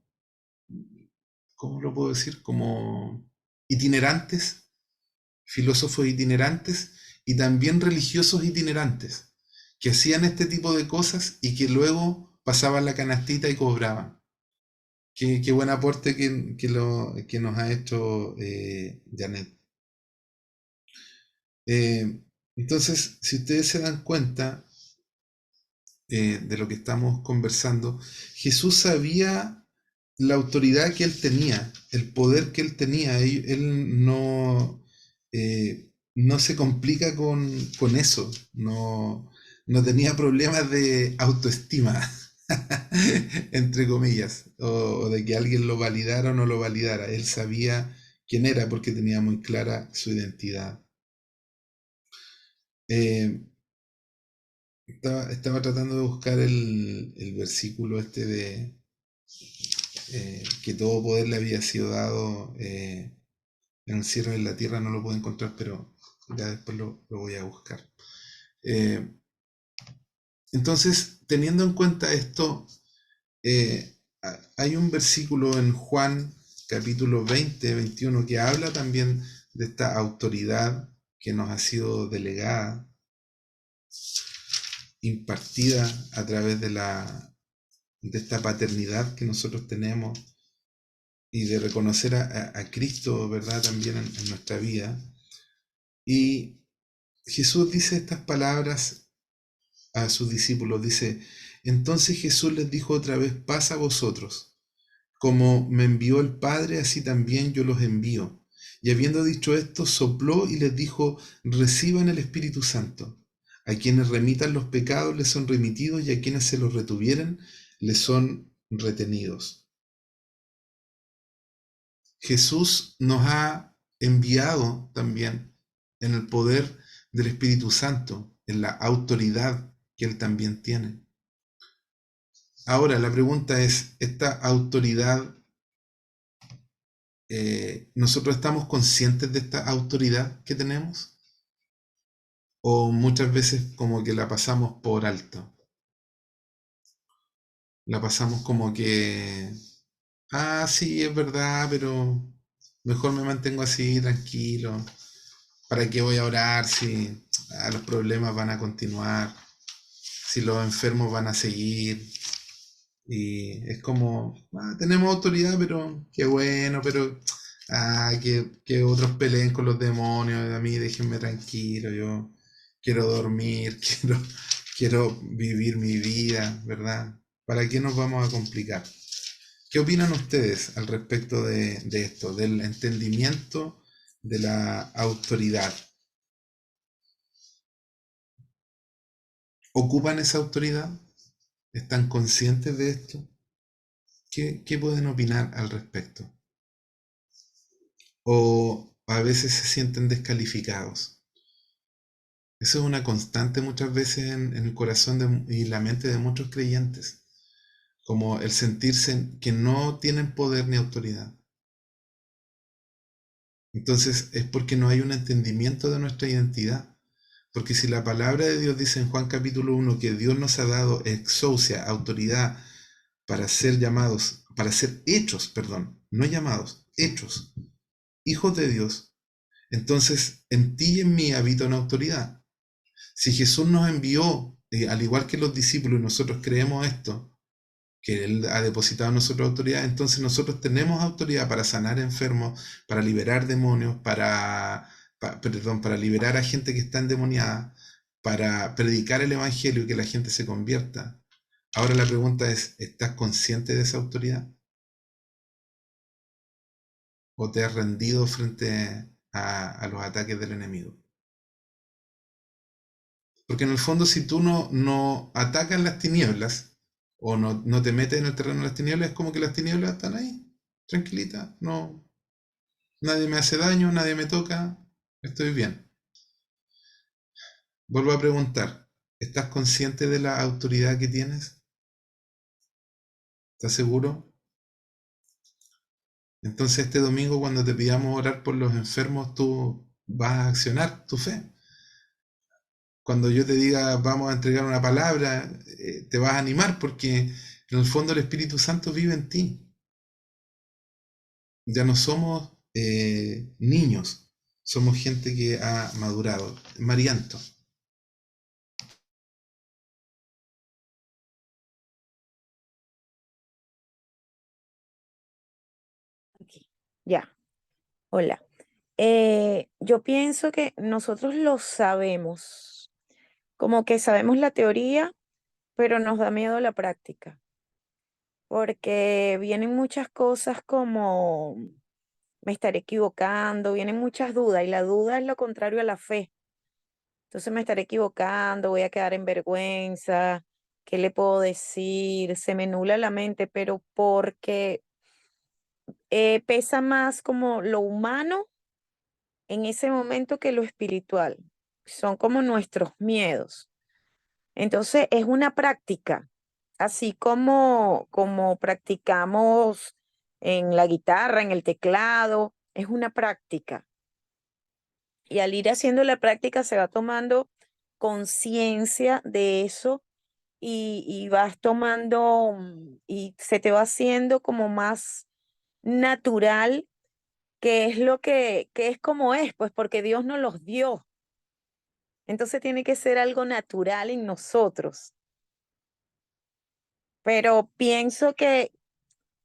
¿cómo lo puedo decir? Como itinerantes, filósofos itinerantes y también religiosos itinerantes, que hacían este tipo de cosas y que luego pasaban la canastita y cobraban. Qué buen aporte que nos ha hecho Janet. Entonces, si ustedes se dan cuenta de lo que estamos conversando, Jesús sabía la autoridad que él tenía, el poder que él tenía. Él no se complica con eso, no tenía problemas de autoestima, entre comillas, o de que alguien lo validara o no lo validara. Él sabía quién era porque tenía muy clara su identidad. Estaba tratando de buscar el versículo este de que todo poder le había sido dado en el cielo y en la tierra. No lo puedo encontrar, pero ya después lo voy a buscar. Entonces, teniendo en cuenta esto, hay un versículo en Juan capítulo 20, 21 que habla también de esta autoridad que nos ha sido delegada, impartida a través de esta paternidad que nosotros tenemos y de reconocer a Cristo, ¿verdad?, también en nuestra vida. Y Jesús dice estas palabras a sus discípulos, dice, entonces Jesús les dijo otra vez, paz a vosotros, como me envió el Padre, así también yo los envío. Y habiendo dicho esto, sopló y les dijo, reciban el Espíritu Santo. A quienes remitan los pecados les son remitidos y a quienes se los retuvieren les son retenidos. Jesús nos ha enviado también en el poder del Espíritu Santo, en la autoridad que Él también tiene. Ahora, la pregunta es, ¿esta autoridad, nosotros estamos conscientes de esta autoridad que tenemos? ¿O muchas veces como que la pasamos por alto? La pasamos como que, sí, es verdad, pero mejor me mantengo así, tranquilo. ¿Para qué voy a orar si los problemas van a continuar? Si los enfermos van a seguir. Y es como, tenemos autoridad, pero qué bueno, pero que otros peleen con los demonios, a mí déjenme tranquilo, yo quiero dormir, quiero vivir mi vida, ¿verdad? ¿Para qué nos vamos a complicar? ¿Qué opinan ustedes al respecto de esto, del entendimiento de la autoridad? ¿Ocupan esa autoridad? ¿Están conscientes de esto? ¿Qué pueden opinar al respecto? ¿O a veces se sienten descalificados? Eso es una constante muchas veces en el corazón y la mente de muchos creyentes, como el sentirse que no tienen poder ni autoridad. Entonces es porque no hay un entendimiento de nuestra identidad. Porque si la palabra de Dios dice en Juan capítulo 1 que Dios nos ha dado exousia, autoridad, para ser llamados, para ser hechos, no llamados, hechos, hijos de Dios, entonces en ti y en mí habita una autoridad. Si Jesús nos envió al igual que los discípulos, nosotros creemos esto, que Él ha depositado en nosotros autoridad, entonces nosotros tenemos autoridad para sanar enfermos, para liberar demonios, para liberar a gente que está endemoniada, para predicar el Evangelio y que la gente se convierta. Ahora la pregunta es, ¿estás consciente de esa autoridad? ¿O te has rendido frente a los ataques del enemigo? Porque en el fondo, si tú no atacas las tinieblas, o no te metes en el terreno de las tinieblas, es como que las tinieblas están ahí, tranquilitas, no, nadie me hace daño, nadie me toca, estoy bien. Vuelvo a preguntar, ¿estás consciente de la autoridad que tienes? ¿Estás seguro? Entonces este domingo, cuando te pidamos orar por los enfermos, tú vas a accionar tu fe. Cuando yo te diga vamos a entregar una palabra, te vas a animar porque en el fondo el Espíritu Santo vive en ti. Ya no somos niños, somos gente que ha madurado. Marianto. Ok, ya, hola. Yo pienso que nosotros lo sabemos, como que sabemos la teoría, pero nos da miedo la práctica, porque vienen muchas cosas como me estaré equivocando, vienen muchas dudas y la duda es lo contrario a la fe. Entonces me estaré equivocando, voy a quedar en vergüenza, ¿qué le puedo decir? Se me nubla la mente, pero porque pesa más como lo humano en ese momento que lo espiritual. Son como nuestros miedos. Entonces es una práctica, así como practicamos en la guitarra, en el teclado, es una práctica. Y al ir haciendo la práctica se va tomando conciencia de eso y vas tomando y se te va haciendo como más natural, que es lo que es como es, pues porque Dios nos los dio. Entonces tiene que ser algo natural en nosotros. Pero pienso que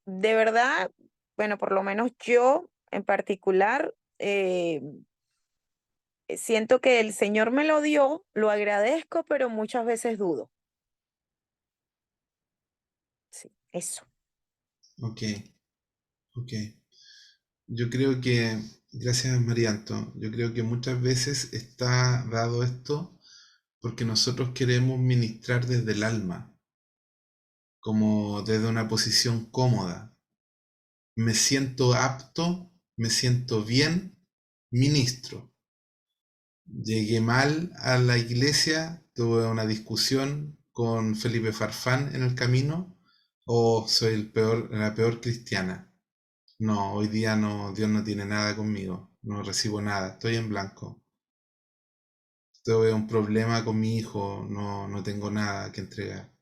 de verdad, bueno, por lo menos yo en particular, siento que el Señor me lo dio, lo agradezco, pero muchas veces dudo. Sí, eso. Ok, ok. Yo creo que, gracias Marianto, yo creo que muchas veces está dado esto porque nosotros queremos ministrar desde el alma, como desde una posición cómoda. Me siento apto, me siento bien, ministro. Llegué mal a la iglesia, tuve una discusión con Felipe Farfán en el camino, o soy la peor cristiana. No, hoy día no, Dios no tiene nada conmigo, no recibo nada, estoy en blanco. Tuve un problema con mi hijo, no tengo nada que entregar.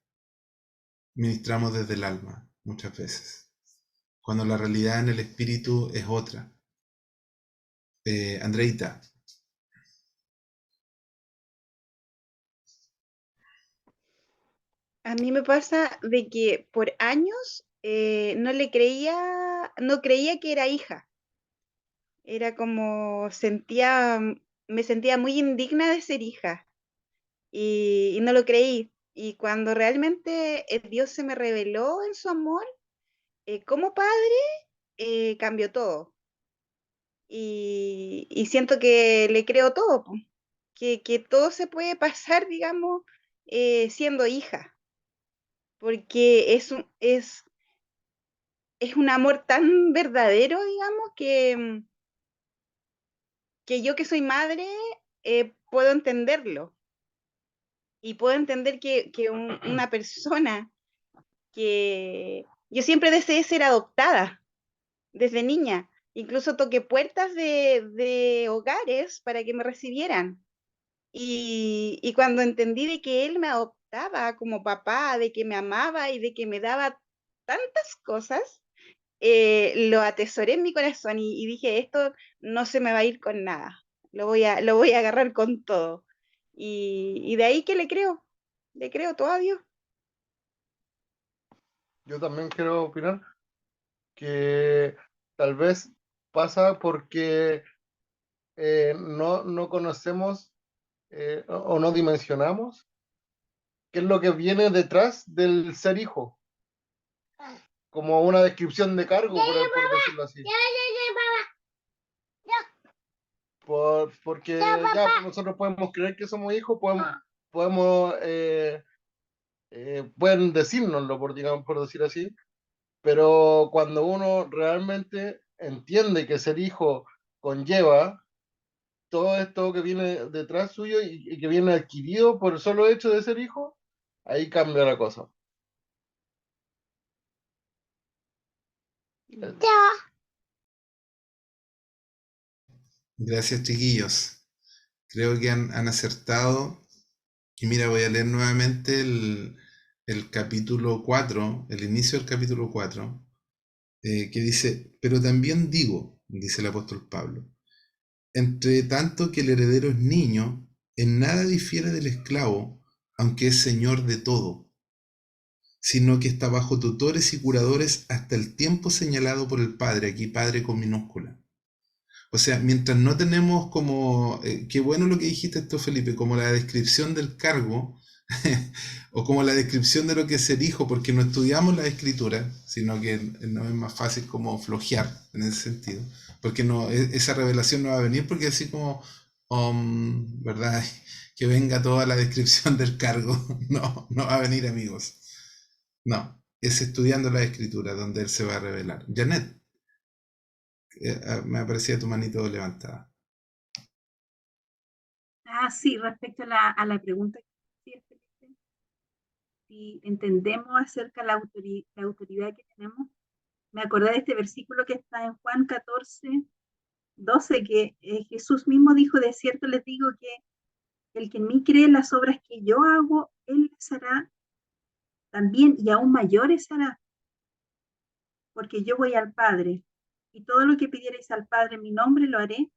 Ministramos desde el alma, muchas veces, cuando la realidad en el espíritu es otra. Andreita. A mí me pasa de que por años no creía que era hija. Era como me sentía muy indigna de ser hija y no lo creí. Y cuando realmente Dios se me reveló en su amor, como padre, cambió todo. Y siento que le creo todo, po, que todo se puede pasar, digamos, siendo hija, porque es un amor tan verdadero, digamos, que yo que soy madre puedo entenderlo y puedo entender que una persona que yo siempre deseé ser adoptada desde niña, incluso toqué puertas de hogares para que me recibieran. Y cuando entendí de que él me adoptaba como papá, de que me amaba y de que me daba tantas cosas, lo atesoré en mi corazón y dije, esto no se me va a ir con nada, lo voy a agarrar con todo. Y de ahí que le creo. Le creo todo a Dios. Yo también quiero opinar que tal vez pasa porque no conocemos o no dimensionamos qué es lo que viene detrás del ser hijo, como una descripción de cargo, por decirlo así. Porque ya pues, nosotros podemos creer que somos hijos, podemos pueden decírnoslo, digamos, por decir así, pero cuando uno realmente entiende que ser hijo conlleva todo esto que viene detrás suyo y que viene adquirido por el solo hecho de ser hijo, ahí cambia la cosa. Gracias, chiquillos. Creo que han acertado. Y mira, voy a leer nuevamente el capítulo 4, el inicio del capítulo 4, que dice, pero también digo, dice el apóstol Pablo, entre tanto que el heredero es niño, en nada difiere del esclavo, aunque es señor de todo, sino que está bajo tutores y curadores hasta el tiempo señalado por el Padre, aquí Padre con minúscula. O sea, mientras no tenemos como, qué bueno lo que dijiste esto, Felipe, como la descripción del cargo, o como la descripción de lo que es ser hijo, porque no estudiamos la escritura, sino que no es más fácil como flojear en ese sentido, porque no, esa revelación no va a venir porque así como, ¿verdad? Que venga toda la descripción del cargo, no va a venir, amigos. No, es estudiando la escritura donde él se va a revelar. Janet. Me aparecía tu manito levantada. Sí, respecto a la pregunta que hacía Felipe, si entendemos acerca de la autoridad que tenemos, me acordé de este versículo que está en Juan 14:12, que Jesús mismo dijo, de cierto les digo que el que en mí cree las obras que yo hago, él las hará también y aún mayores hará, porque yo voy al Padre, y todo lo que pidierais al Padre en mi nombre lo haré,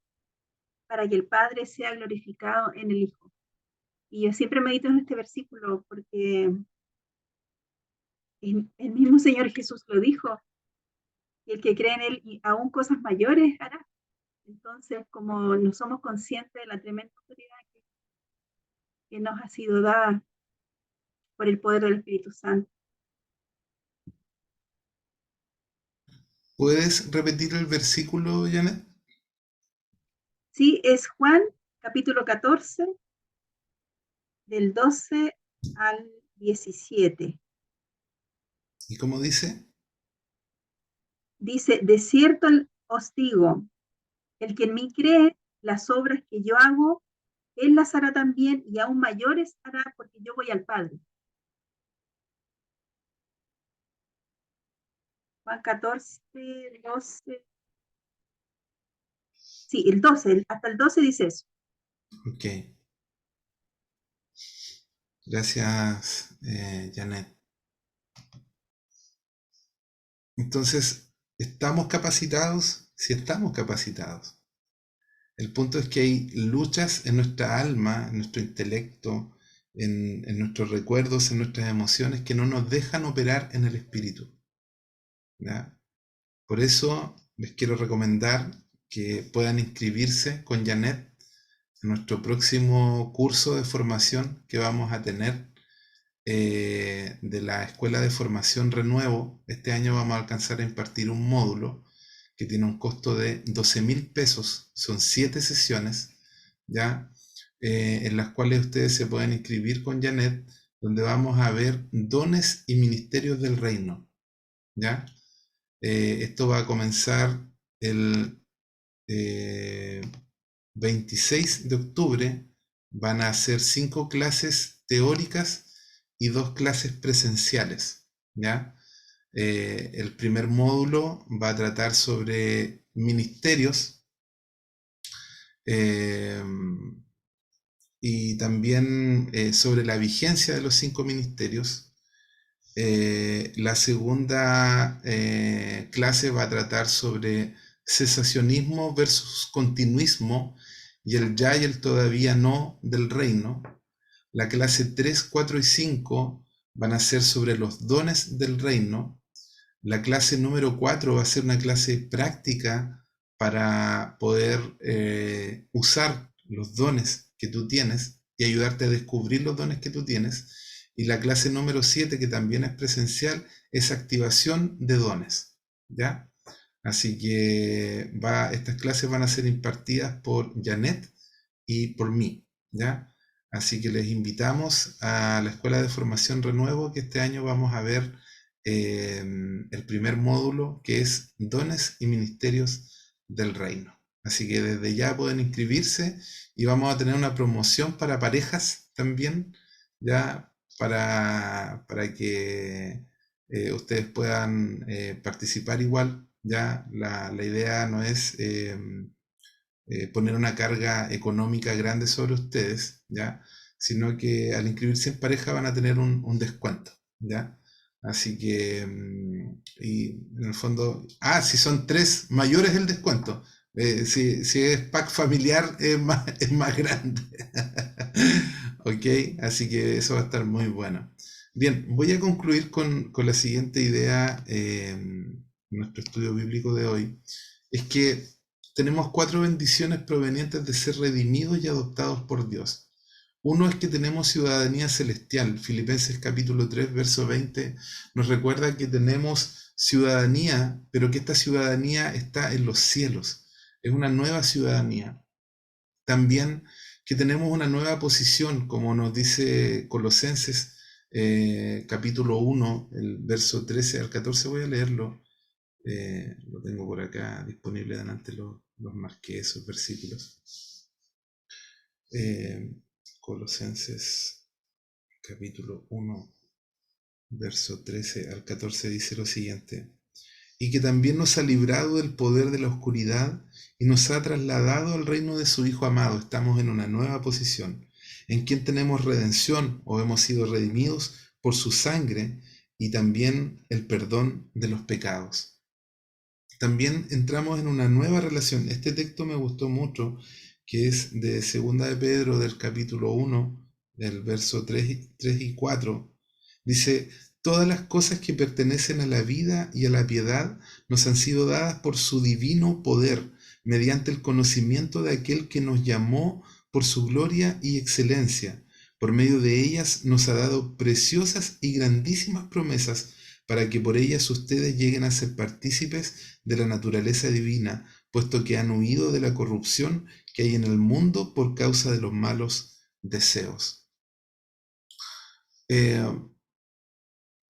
para que el Padre sea glorificado en el Hijo. Y yo siempre medito en este versículo porque el mismo Señor Jesús lo dijo, y el que cree en Él y aún cosas mayores hará. Entonces, como no somos conscientes de la tremenda autoridad que nos ha sido dada por el poder del Espíritu Santo. ¿Puedes repetir el versículo, Janet? Sí, es Juan, capítulo 14, del 12 al 17. ¿Y cómo dice? Dice, de cierto os digo, el que en mí cree, las obras que yo hago, él las hará también y aún mayores hará porque yo voy al Padre. Juan 14, 12. Sí, el 12, hasta el 12 dice eso. Ok. Gracias, Janet. Entonces, ¿estamos capacitados? Sí, estamos capacitados. El punto es que hay luchas en nuestra alma, en nuestro intelecto, en nuestros recuerdos, en nuestras emociones, que no nos dejan operar en el espíritu. ¿Ya? Por eso les quiero recomendar que puedan inscribirse con Janet en nuestro próximo curso de formación que vamos a tener de la Escuela de Formación Renuevo. Este año vamos a alcanzar a impartir un módulo que tiene un costo de 12.000 pesos. Son 7 sesiones, ¿ya? En las cuales ustedes se pueden inscribir con Janet, donde vamos a ver dones y ministerios del reino, ¿ya? Esto va a comenzar el 26 de octubre. Van a ser 5 clases teóricas y 2 clases presenciales, ¿ya? El primer módulo va a tratar sobre ministerios y también sobre la vigencia de los 5 ministerios. La segunda clase va a tratar sobre cesacionismo versus continuismo y el ya y el todavía no del reino. La clase 3, 4 y 5 van a ser sobre los dones del reino. La clase número 4 va a ser una clase práctica para poder usar los dones que tú tienes y ayudarte a descubrir los dones que tú tienes. Y la clase número 7, que también es presencial, es activación de dones, ¿ya? Así que estas clases van a ser impartidas por Janet y por mí, ¿ya? Así que les invitamos a la Escuela de Formación Renuevo, que este año vamos a ver el primer módulo, que es Dones y Ministerios del Reino. Así que desde ya pueden inscribirse y vamos a tener una promoción para parejas también, ya para que ustedes puedan participar igual. Ya la idea no es poner una carga económica grande sobre ustedes, ¿ya? Sino que al inscribirse en pareja van a tener un descuento, ¿ya? Así que, y en el fondo, si son 3 mayores el descuento. Si es pack familiar es más grande. Ok, así que eso va a estar muy bueno. Bien, voy a concluir con la siguiente idea en nuestro estudio bíblico de hoy. Es que tenemos 4 bendiciones provenientes de ser redimidos y adoptados por Dios. Uno es que tenemos ciudadanía celestial. Filipenses capítulo 3, verso 20 nos recuerda que tenemos ciudadanía, pero que esta ciudadanía está en los cielos. Es una nueva ciudadanía. También que tenemos una nueva posición, como nos dice Colosenses capítulo 1, el verso 13 al 14. Voy a leerlo. Lo tengo por acá disponible delante, los marqué esos versículos. Colosenses capítulo 1, verso 13 al 14 dice lo siguiente: y que también nos ha librado del poder de la oscuridad y nos ha trasladado al reino de su Hijo amado. Estamos en una nueva posición, en quien tenemos redención, o hemos sido redimidos por su sangre, y también el perdón de los pecados. También entramos en una nueva relación. Este texto me gustó mucho, que es de 2 de Pedro, del capítulo 1, del verso 3 y 4. Dice: todas las cosas que pertenecen a la vida y a la piedad nos han sido dadas por su divino poder, mediante el conocimiento de aquel que nos llamó por su gloria y excelencia. Por medio de ellas nos ha dado preciosas y grandísimas promesas, para que por ellas ustedes lleguen a ser partícipes de la naturaleza divina, puesto que han huido de la corrupción que hay en el mundo por causa de los malos deseos.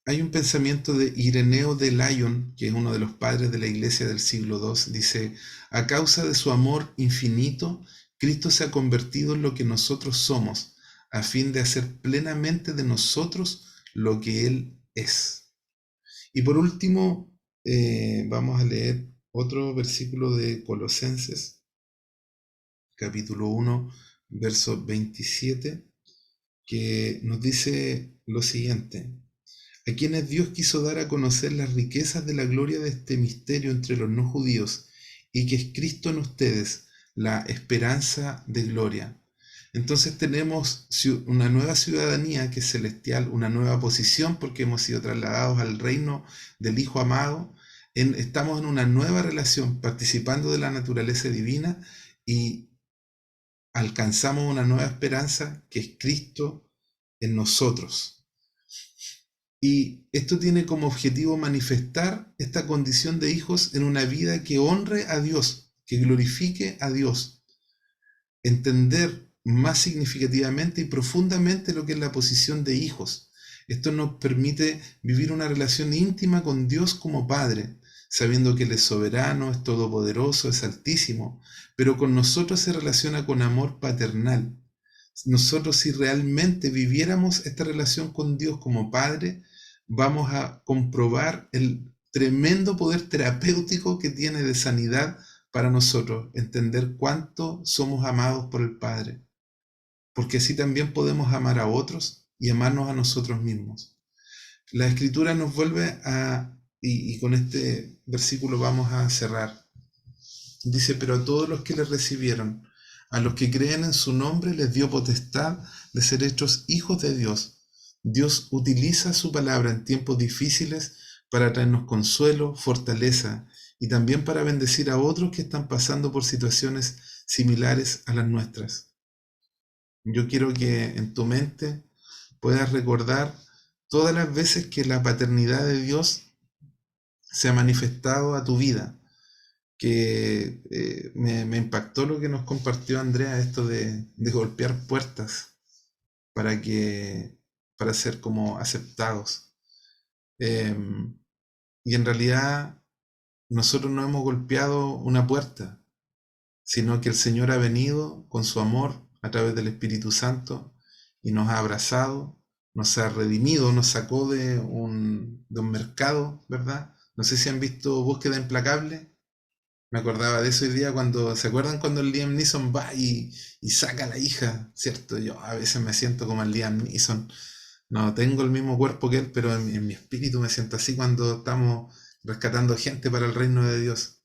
Hay un pensamiento de Ireneo de Lyon, que es uno de los padres de la iglesia del siglo II. Dice: a causa de su amor infinito, Cristo se ha convertido en lo que nosotros somos, a fin de hacer plenamente de nosotros lo que Él es. Y por último, vamos a leer otro versículo de Colosenses, capítulo 1, verso 27, que nos dice lo siguiente: a quienes Dios quiso dar a conocer las riquezas de la gloria de este misterio entre los no judíos, y que es Cristo en ustedes, la esperanza de gloria. Entonces tenemos una nueva ciudadanía que es celestial, una nueva posición porque hemos sido trasladados al reino del Hijo amado. Estamos en una nueva relación, participando de la naturaleza divina, y alcanzamos una nueva esperanza que es Cristo en nosotros. Y esto tiene como objetivo manifestar esta condición de hijos en una vida que honre a Dios, que glorifique a Dios. Entender más significativamente y profundamente lo que es la posición de hijos. Esto nos permite vivir una relación íntima con Dios como Padre, sabiendo que Él es soberano, es todopoderoso, es altísimo, pero con nosotros se relaciona con amor paternal. Nosotros, si realmente viviéramos esta relación con Dios como Padre, vamos a comprobar el tremendo poder terapéutico que tiene de sanidad para nosotros, entender cuánto somos amados por el Padre, porque así también podemos amar a otros y amarnos a nosotros mismos. La Escritura nos vuelve y con este versículo vamos a cerrar. Dice: pero a todos los que le recibieron, A los que creen en su nombre les dio potestad de ser hechos hijos de Dios. Dios utiliza su palabra en tiempos difíciles para traernos consuelo, fortaleza y también para bendecir a otros que están pasando por situaciones similares a las nuestras. Yo quiero que en tu mente puedas recordar todas las veces que la paternidad de Dios se ha manifestado a tu vida, que me impactó lo que nos compartió Andrea, esto de golpear puertas para ser como aceptados. Y en realidad nosotros no hemos golpeado una puerta, sino que el Señor ha venido con su amor a través del Espíritu Santo y nos ha abrazado, nos ha redimido, nos sacó de un mercado, ¿verdad? No sé si han visto Búsqueda Implacable. Me acordaba de eso hoy día ¿se acuerdan cuando el Liam Neeson va y saca a la hija? ¿Cierto? Yo a veces me siento como el Liam Neeson. No tengo el mismo cuerpo que él, pero en mi espíritu me siento así cuando estamos rescatando gente para el reino de Dios.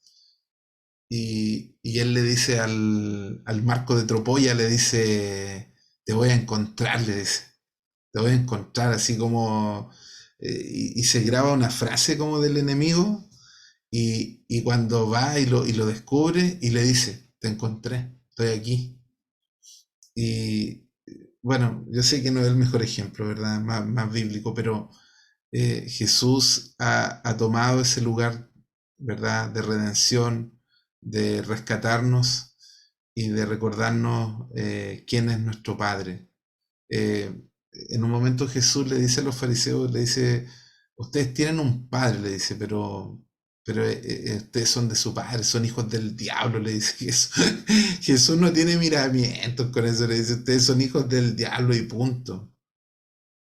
Y él le dice al Marco de Tropolla, le dice, te voy a encontrar, le dice. Te voy a encontrar, así como... y se graba una frase como del enemigo. Y cuando va y lo descubre y le dice, te encontré, estoy aquí. Y bueno, yo sé que no es el mejor ejemplo, ¿verdad? Más bíblico, pero Jesús ha tomado ese lugar, ¿verdad? De redención, de rescatarnos y de recordarnos quién es nuestro Padre. En un momento Jesús le dice a los fariseos, le dice, ustedes tienen un padre, le dice, pero ustedes son de su padre, son hijos del diablo, le dice Jesús. Jesús no tiene miramientos con eso, le dice, ustedes son hijos del diablo y punto.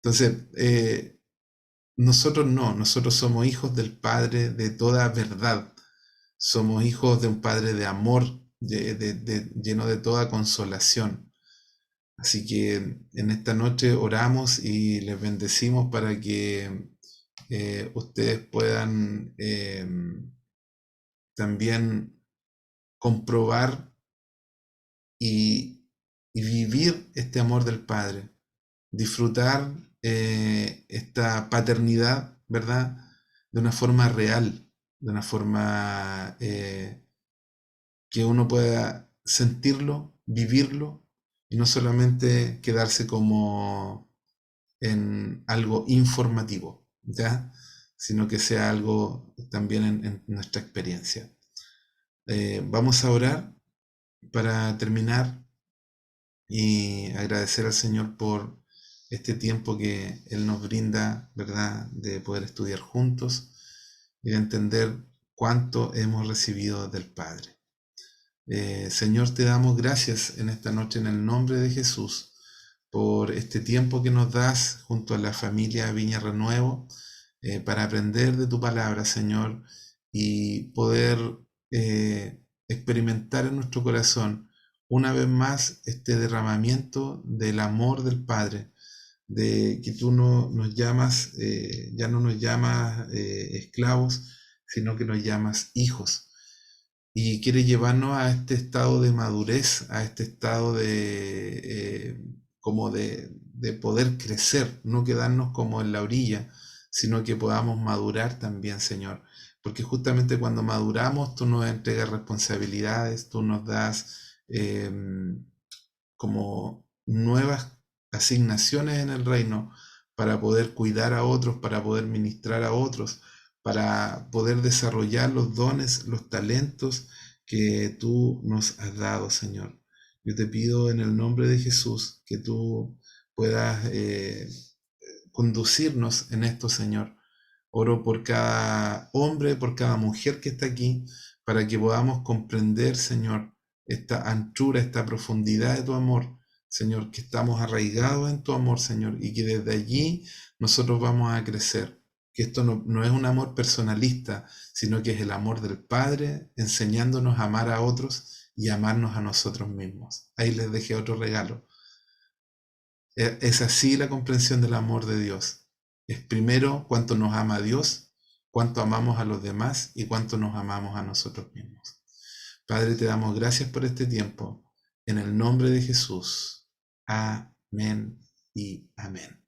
Entonces, nosotros no, nosotros somos hijos del Padre de toda verdad, somos hijos de un Padre de amor, lleno de toda consolación. Así que en esta noche oramos y les bendecimos para que ustedes puedan también comprobar y vivir este amor del Padre, disfrutar esta paternidad, ¿verdad? De una forma real, de una forma que uno pueda sentirlo, vivirlo y no solamente quedarse como en algo informativo, ¿ya? Sino que sea algo también en nuestra experiencia. Vamos a orar para terminar y agradecer al Señor por este tiempo que Él nos brinda, ¿verdad? De poder estudiar juntos y de entender cuánto hemos recibido del Padre. Señor, te damos gracias en esta noche en el nombre de Jesús por este tiempo que nos das junto a la familia Viña Renuevo para aprender de tu palabra, Señor, y poder experimentar en nuestro corazón una vez más este derramamiento del amor del Padre, de que tú no nos llamas, ya no nos llamas esclavos, sino que nos llamas hijos. Y quiere llevarnos a este estado de madurez, a este estado de poder crecer, no quedarnos como en la orilla, sino que podamos madurar también, Señor. Porque justamente cuando maduramos, tú nos entregas responsabilidades, tú nos das como nuevas asignaciones en el reino para poder cuidar a otros, para poder ministrar a otros, para poder desarrollar los dones, los talentos que tú nos has dado, Señor. Yo te pido en el nombre de Jesús que tú puedas conducirnos en esto, Señor. Oro por cada hombre, por cada mujer que está aquí, para que podamos comprender, Señor, esta anchura, esta profundidad de tu amor, Señor, que estamos arraigados en tu amor, Señor, y que desde allí nosotros vamos a crecer. Que esto no es un amor personalista, sino que es el amor del Padre enseñándonos a amar a otros y amarnos a nosotros mismos. Ahí les dejé otro regalo. Es así la comprensión del amor de Dios. Es primero cuánto nos ama a Dios, cuánto amamos a los demás y cuánto nos amamos a nosotros mismos. Padre, te damos gracias por este tiempo En el nombre de Jesús. Amén y amén.